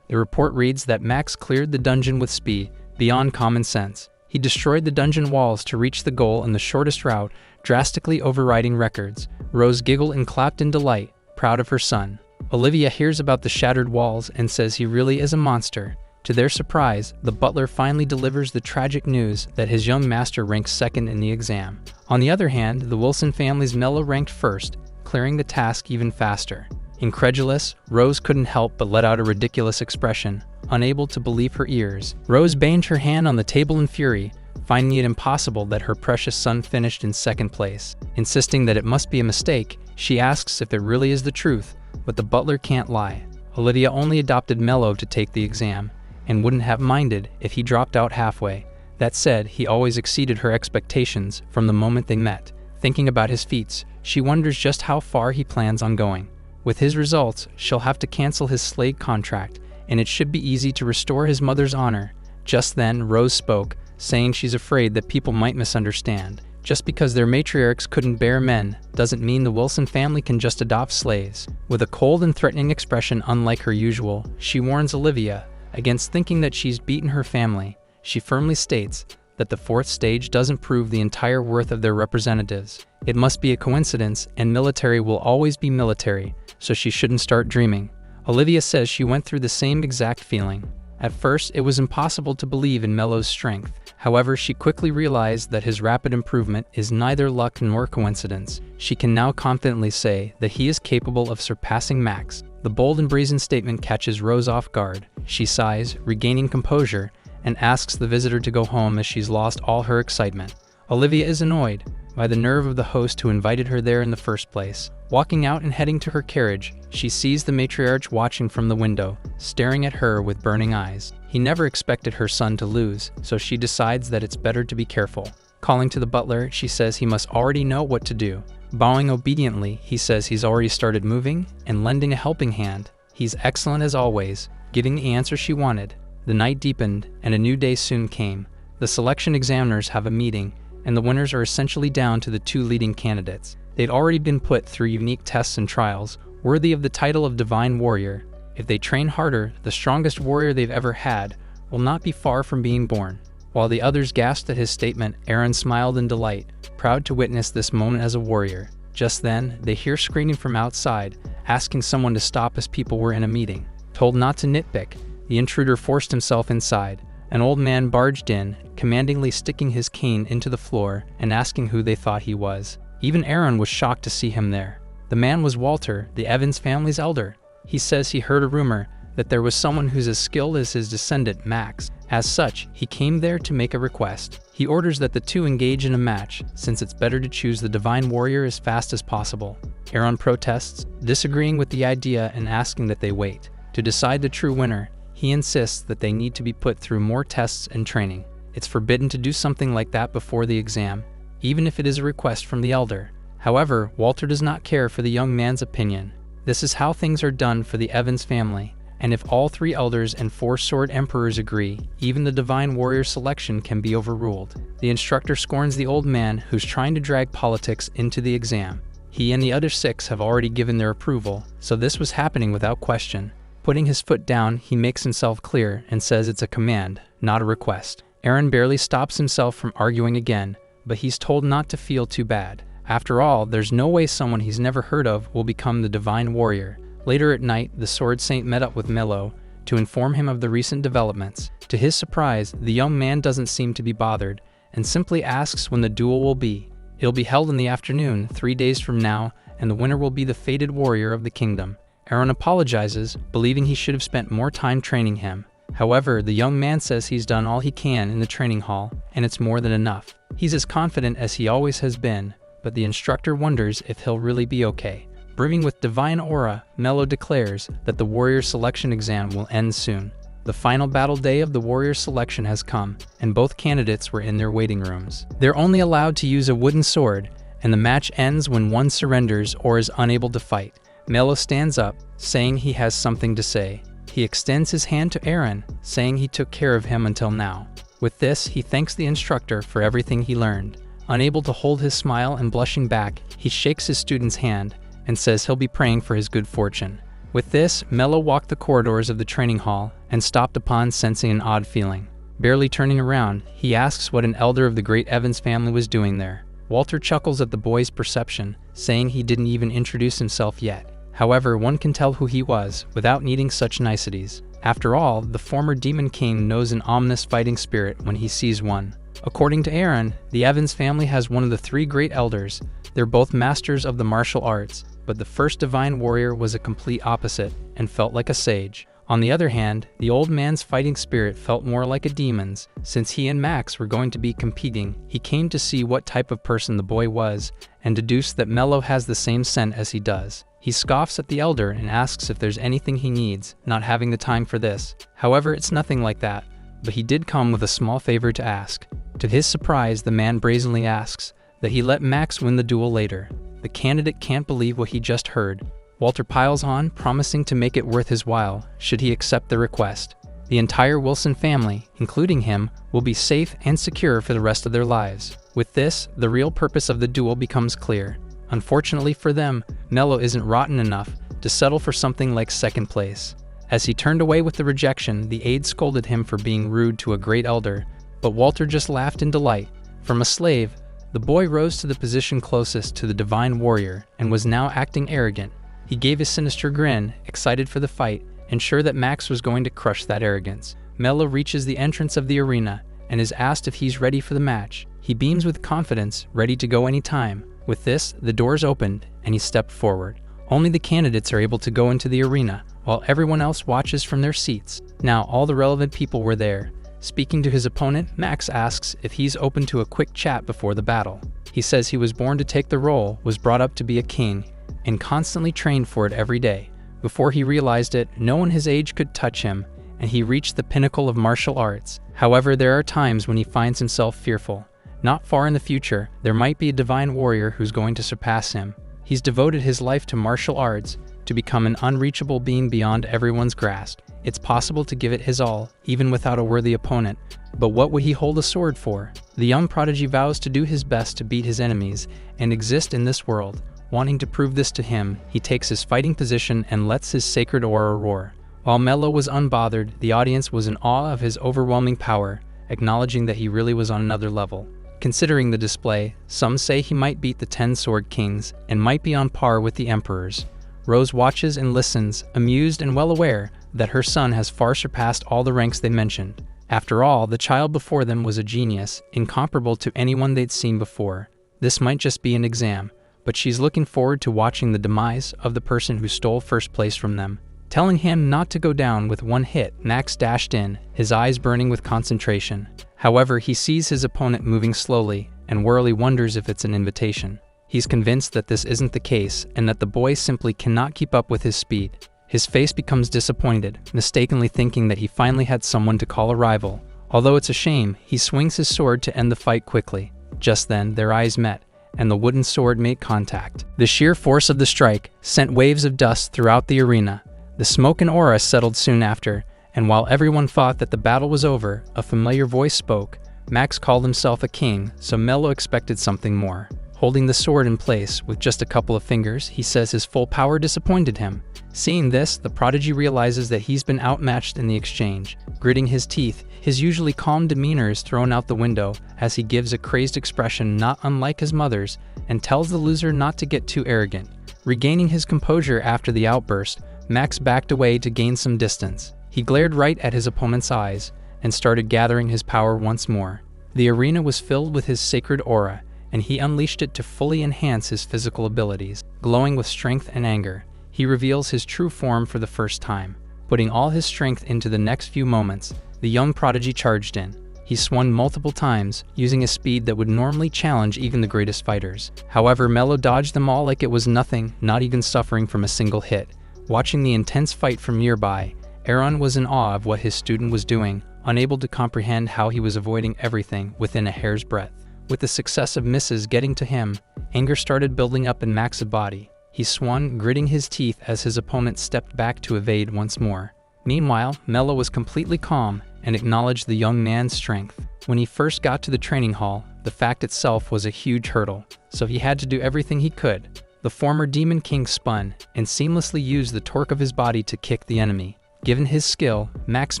The report reads that Max cleared the dungeon with speed, beyond common sense. He destroyed the dungeon walls to reach the goal in the shortest route, drastically overriding records. Rose giggled and clapped in delight, proud of her son. Olivia hears about the shattered walls and says he really is a monster. To their surprise, the butler finally delivers the tragic news that his young master ranks second in the exam. On the other hand, the Wilson family's Mello ranked first, clearing the task even faster. Incredulous, Rose couldn't help but let out a ridiculous expression, unable to believe her ears. Rose banged her hand on the table in fury, finding it impossible that her precious son finished in second place. Insisting that it must be a mistake, she asks if it really is the truth, but the butler can't lie. Olivia only adopted Mello to take the exam, and wouldn't have minded if he dropped out halfway. That said, he always exceeded her expectations from the moment they met. Thinking about his feats, she wonders just how far he plans on going. With his results, she'll have to cancel his Slade contract, and it should be easy to restore his mother's honor. Just then, Rose spoke, saying she's afraid that people might misunderstand. Just because their matriarchs couldn't bear men doesn't mean the Wilson family can just adopt slaves. With a cold and threatening expression unlike her usual, she warns Olivia against thinking that she's beaten her family. She firmly states that the fourth stage doesn't prove the entire worth of their representatives. It must be a coincidence, and military will always be military, so she shouldn't start dreaming. Olivia says she went through the same exact feeling. At first, it was impossible to believe in Mello's strength. However, she quickly realized that his rapid improvement is neither luck nor coincidence. She can now confidently say that he is capable of surpassing Max. The bold and brazen statement catches Rose off guard. She sighs, regaining composure, and asks the visitor to go home as she's lost all her excitement. Olivia is annoyed by the nerve of the host who invited her there in the first place. Walking out and heading to her carriage, she sees the matriarch watching from the window, staring at her with burning eyes. He never expected her son to lose, so she decides that it's better to be careful. Calling to the butler, she says he must already know what to do. Bowing obediently, he says he's already started moving and lending a helping hand. He's excellent as always, getting the answer she wanted. The night deepened, and a new day soon came. The selection examiners have a meeting, and the winners are essentially down to the two leading candidates. They'd already been put through unique tests and trials, worthy of the title of Divine Warrior. If they train harder, the strongest warrior they've ever had will not be far from being born. While the others gasped at his statement, Aaron smiled in delight, proud to witness this moment as a warrior. Just then, they hear screaming from outside, asking someone to stop as people were in a meeting. Told not to nitpick, the intruder forced himself inside. An old man barged in, commandingly sticking his cane into the floor and asking who they thought he was. Even Aaron was shocked to see him there. The man was Walter, the Evans family's elder. He says he heard a rumor that there was someone who's as skilled as his descendant, Max. As such, he came there to make a request. He orders that the two engage in a match, since it's better to choose the Divine Warrior as fast as possible. Aaron protests, disagreeing with the idea and asking that they wait. To decide the true winner, he insists that they need to be put through more tests and training. It's forbidden to do something like that before the exam, even if it is a request from the elder. However, Walter does not care for the young man's opinion. This is how things are done for the Evans family, and if all three elders and four sword emperors agree, even the Divine Warrior selection can be overruled. The instructor scorns the old man who's trying to drag politics into the exam. He and the other six have already given their approval, so this was happening without question. Putting his foot down, he makes himself clear and says it's a command, not a request. Aaron barely stops himself from arguing again, but he's told not to feel too bad. After all, there's no way someone he's never heard of will become the Divine Warrior. Later at night, the Sword Saint met up with Mello to inform him of the recent developments. To his surprise, the young man doesn't seem to be bothered and simply asks when the duel will be. It'll be held in the afternoon, 3 days from now, and the winner will be the fated warrior of the kingdom. Aaron apologizes, believing he should have spent more time training him. However, the young man says he's done all he can in the training hall, and it's more than enough. He's as confident as he always has been, but the instructor wonders if he'll really be okay. Brimming with divine aura, Mello declares that the warrior selection exam will end soon. The final battle day of the warrior selection has come, and both candidates were in their waiting rooms. They're only allowed to use a wooden sword, and the match ends when one surrenders or is unable to fight. Mello stands up, saying he has something to say. He extends his hand to Aaron, saying he took care of him until now. With this, he thanks the instructor for everything he learned. Unable to hold his smile and blushing back, he shakes his student's hand and says he'll be praying for his good fortune. With this, Mello walked the corridors of the training hall and stopped upon sensing an odd feeling. Barely turning around, he asks what an elder of the great Evans family was doing there. Walter chuckles at the boy's perception, saying he didn't even introduce himself yet. However, one can tell who he was without needing such niceties. After all, the former Demon King knows an ominous fighting spirit when he sees one. According to Aaron, the Evans family has one of the three great elders. They're both masters of the martial arts, but the first divine warrior was a complete opposite and felt like a sage. On the other hand, the old man's fighting spirit felt more like a demon's. Since he and Max were going to be competing, he came to see what type of person the boy was and deduced that Mello has the same scent as he does. He scoffs at the elder and asks if there's anything he needs, not having the time for this. However, it's nothing like that, but he did come with a small favor to ask. To his surprise, the man brazenly asks that he let Max win the duel later. The candidate can't believe what he just heard. Walter piles on, promising to make it worth his while should he accept the request. The entire Wilson family, including him, will be safe and secure for the rest of their lives. With this, the real purpose of the duel becomes clear. Unfortunately for them, Mello isn't rotten enough to settle for something like second place. As he turned away with the rejection, the aide scolded him for being rude to a great elder, but Walter just laughed in delight. From a slave, the boy rose to the position closest to the divine warrior and was now acting arrogant. He gave a sinister grin, excited for the fight, and sure that Max was going to crush that arrogance. Mello reaches the entrance of the arena and is asked if he's ready for the match. He beams with confidence, ready to go anytime. With this, the doors opened and he stepped forward. Only the candidates are able to go into the arena, while everyone else watches from their seats. Now all the relevant people were there. Speaking to his opponent, Max asks if he's open to a quick chat before the battle. He says he was born to take the role, was brought up to be a king, and constantly trained for it every day. Before he realized it, no one his age could touch him, and he reached the pinnacle of martial arts. However, there are times when he finds himself fearful. Not far in the future, there might be a divine warrior who's going to surpass him. He's devoted his life to martial arts, to become an unreachable being beyond everyone's grasp. It's possible to give it his all, even without a worthy opponent. But what would he hold a sword for? The young prodigy vows to do his best to beat his enemies and exist in this world. Wanting to prove this to him, he takes his fighting position and lets his sacred aura roar. While Mello was unbothered, the audience was in awe of his overwhelming power, acknowledging that he really was on another level. Considering the display, some say he might beat the 10 Sword Kings and might be on par with the emperors. Rose watches and listens, amused and well aware that her son has far surpassed all the ranks they mentioned. After all, the child before them was a genius, incomparable to anyone they'd seen before. This might just be an exam, but she's looking forward to watching the demise of the person who stole first place from them. Telling him not to go down with one hit, Max dashed in, his eyes burning with concentration. However, he sees his opponent moving slowly and warily wonders if it's an invitation. He's convinced that this isn't the case and that the boy simply cannot keep up with his speed. His face becomes disappointed, mistakenly thinking that he finally had someone to call a rival. Although it's a shame, he swings his sword to end the fight quickly. Just then, their eyes met, and the wooden sword made contact. The sheer force of the strike sent waves of dust throughout the arena. The smoke and aura settled soon after, and while everyone thought that the battle was over, a familiar voice spoke. Max called himself a king, so Mello expected something more. Holding the sword in place with just a couple of fingers, he says his full power disappointed him. Seeing this, the prodigy realizes that he's been outmatched in the exchange. Gritting his teeth, his usually calm demeanor is thrown out the window as he gives a crazed expression not unlike his mother's and tells the loser not to get too arrogant. Regaining his composure after the outburst, Max backed away to gain some distance. He glared right at his opponent's eyes and started gathering his power once more. The arena was filled with his sacred aura, and he unleashed it to fully enhance his physical abilities. Glowing with strength and anger, he reveals his true form for the first time. Putting all his strength into the next few moments, the young prodigy charged in. He swung multiple times, using a speed that would normally challenge even the greatest fighters. However, Mello dodged them all like it was nothing, not even suffering from a single hit. Watching the intense fight from nearby, Aaron was in awe of what his student was doing, unable to comprehend how he was avoiding everything within a hair's breadth. With the successive misses getting to him, anger started building up in Max's body. He swung, gritting his teeth as his opponent stepped back to evade once more. Meanwhile, Mello was completely calm and acknowledged the young man's strength. When he first got to the training hall, the fact itself was a huge hurdle, so he had to do everything he could. The former Demon King spun and seamlessly used the torque of his body to kick the enemy. Given his skill, Max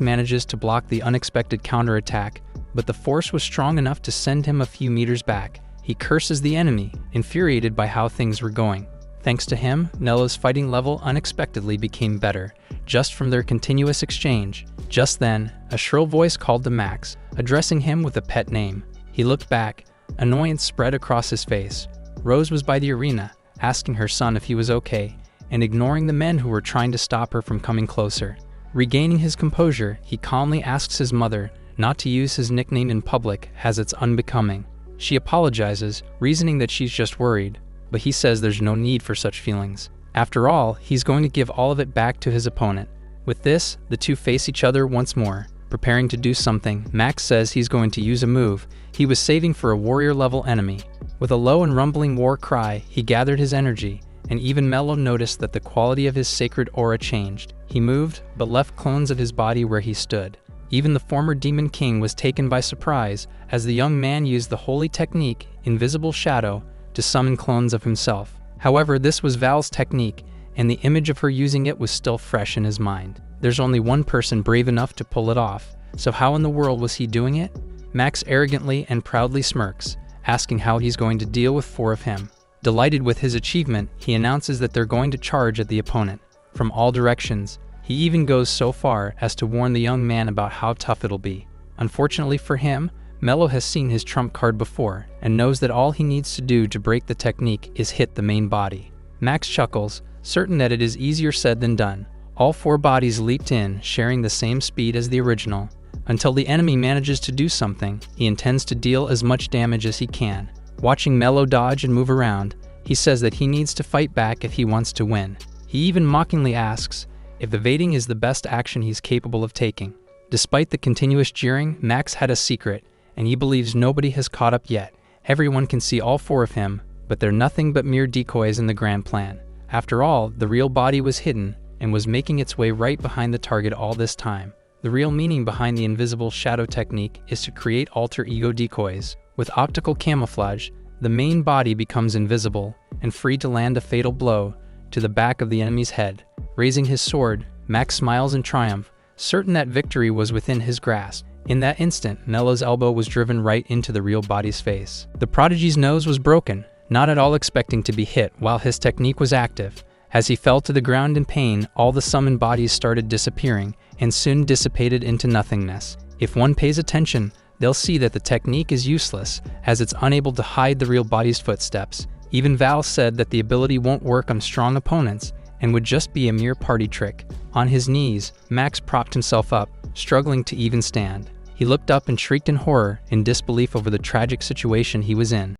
manages to block the unexpected counterattack, but the force was strong enough to send him a few meters back. He curses the enemy, infuriated by how things were going. Thanks to him, Nello's fighting level unexpectedly became better, just from their continuous exchange. Just then, a shrill voice called to Max, addressing him with a pet name. He looked back, annoyance spread across his face. Rose was by the arena, asking her son if he was okay, and ignoring the men who were trying to stop her from coming closer. Regaining his composure, he calmly asks his mother not to use his nickname in public as it's unbecoming. She apologizes, reasoning that she's just worried, but he says there's no need for such feelings. After all, he's going to give all of it back to his opponent. With this, the two face each other once more. Preparing to do something, Max says he's going to use a move he was saving for a warrior-level enemy. With a low and rumbling war cry, he gathered his energy, and even Mello noticed that the quality of his sacred aura changed. He moved, but left clones of his body where he stood. Even the former Demon King was taken by surprise as the young man used the holy technique, Invisible Shadow, to summon clones of himself. However, this was Val's technique, and the image of her using it was still fresh in his mind. There's only one person brave enough to pull it off, so how in the world was he doing it? Max arrogantly and proudly smirks, asking how he's going to deal with 4 of him. Delighted with his achievement, he announces that they're going to charge at the opponent from all directions. He even goes so far as to warn the young man about how tough it'll be. Unfortunately for him, Mello has seen his trump card before and knows that all he needs to do to break the technique is hit the main body. Max chuckles, certain that it is easier said than done. All 4 bodies leaped in, sharing the same speed as the original. Until the enemy manages to do something, he intends to deal as much damage as he can. Watching Mello dodge and move around, he says that he needs to fight back if he wants to win. He even mockingly asks if evading is the best action he's capable of taking. Despite the continuous jeering, Max had a secret, and he believes nobody has caught up yet. Everyone can see all 4 of him, but they're nothing but mere decoys in the grand plan. After all, the real body was hidden and was making its way right behind the target all this time. The real meaning behind the invisible shadow technique is to create alter ego decoys. With optical camouflage, the main body becomes invisible and free to land a fatal blow to the back of the enemy's head. Raising his sword, Max smiles in triumph, certain that victory was within his grasp. In that instant, Mello's elbow was driven right into the real body's face. The prodigy's nose was broken, not at all expecting to be hit while his technique was active. As he fell to the ground in pain, all the summoned bodies started disappearing and soon dissipated into nothingness. If one pays attention, they'll see that the technique is useless as it's unable to hide the real body's footsteps. Even Val said that the ability won't work on strong opponents and would just be a mere party trick. On his knees, Max propped himself up, struggling to even stand. He looked up and shrieked in horror and disbelief over the tragic situation he was in.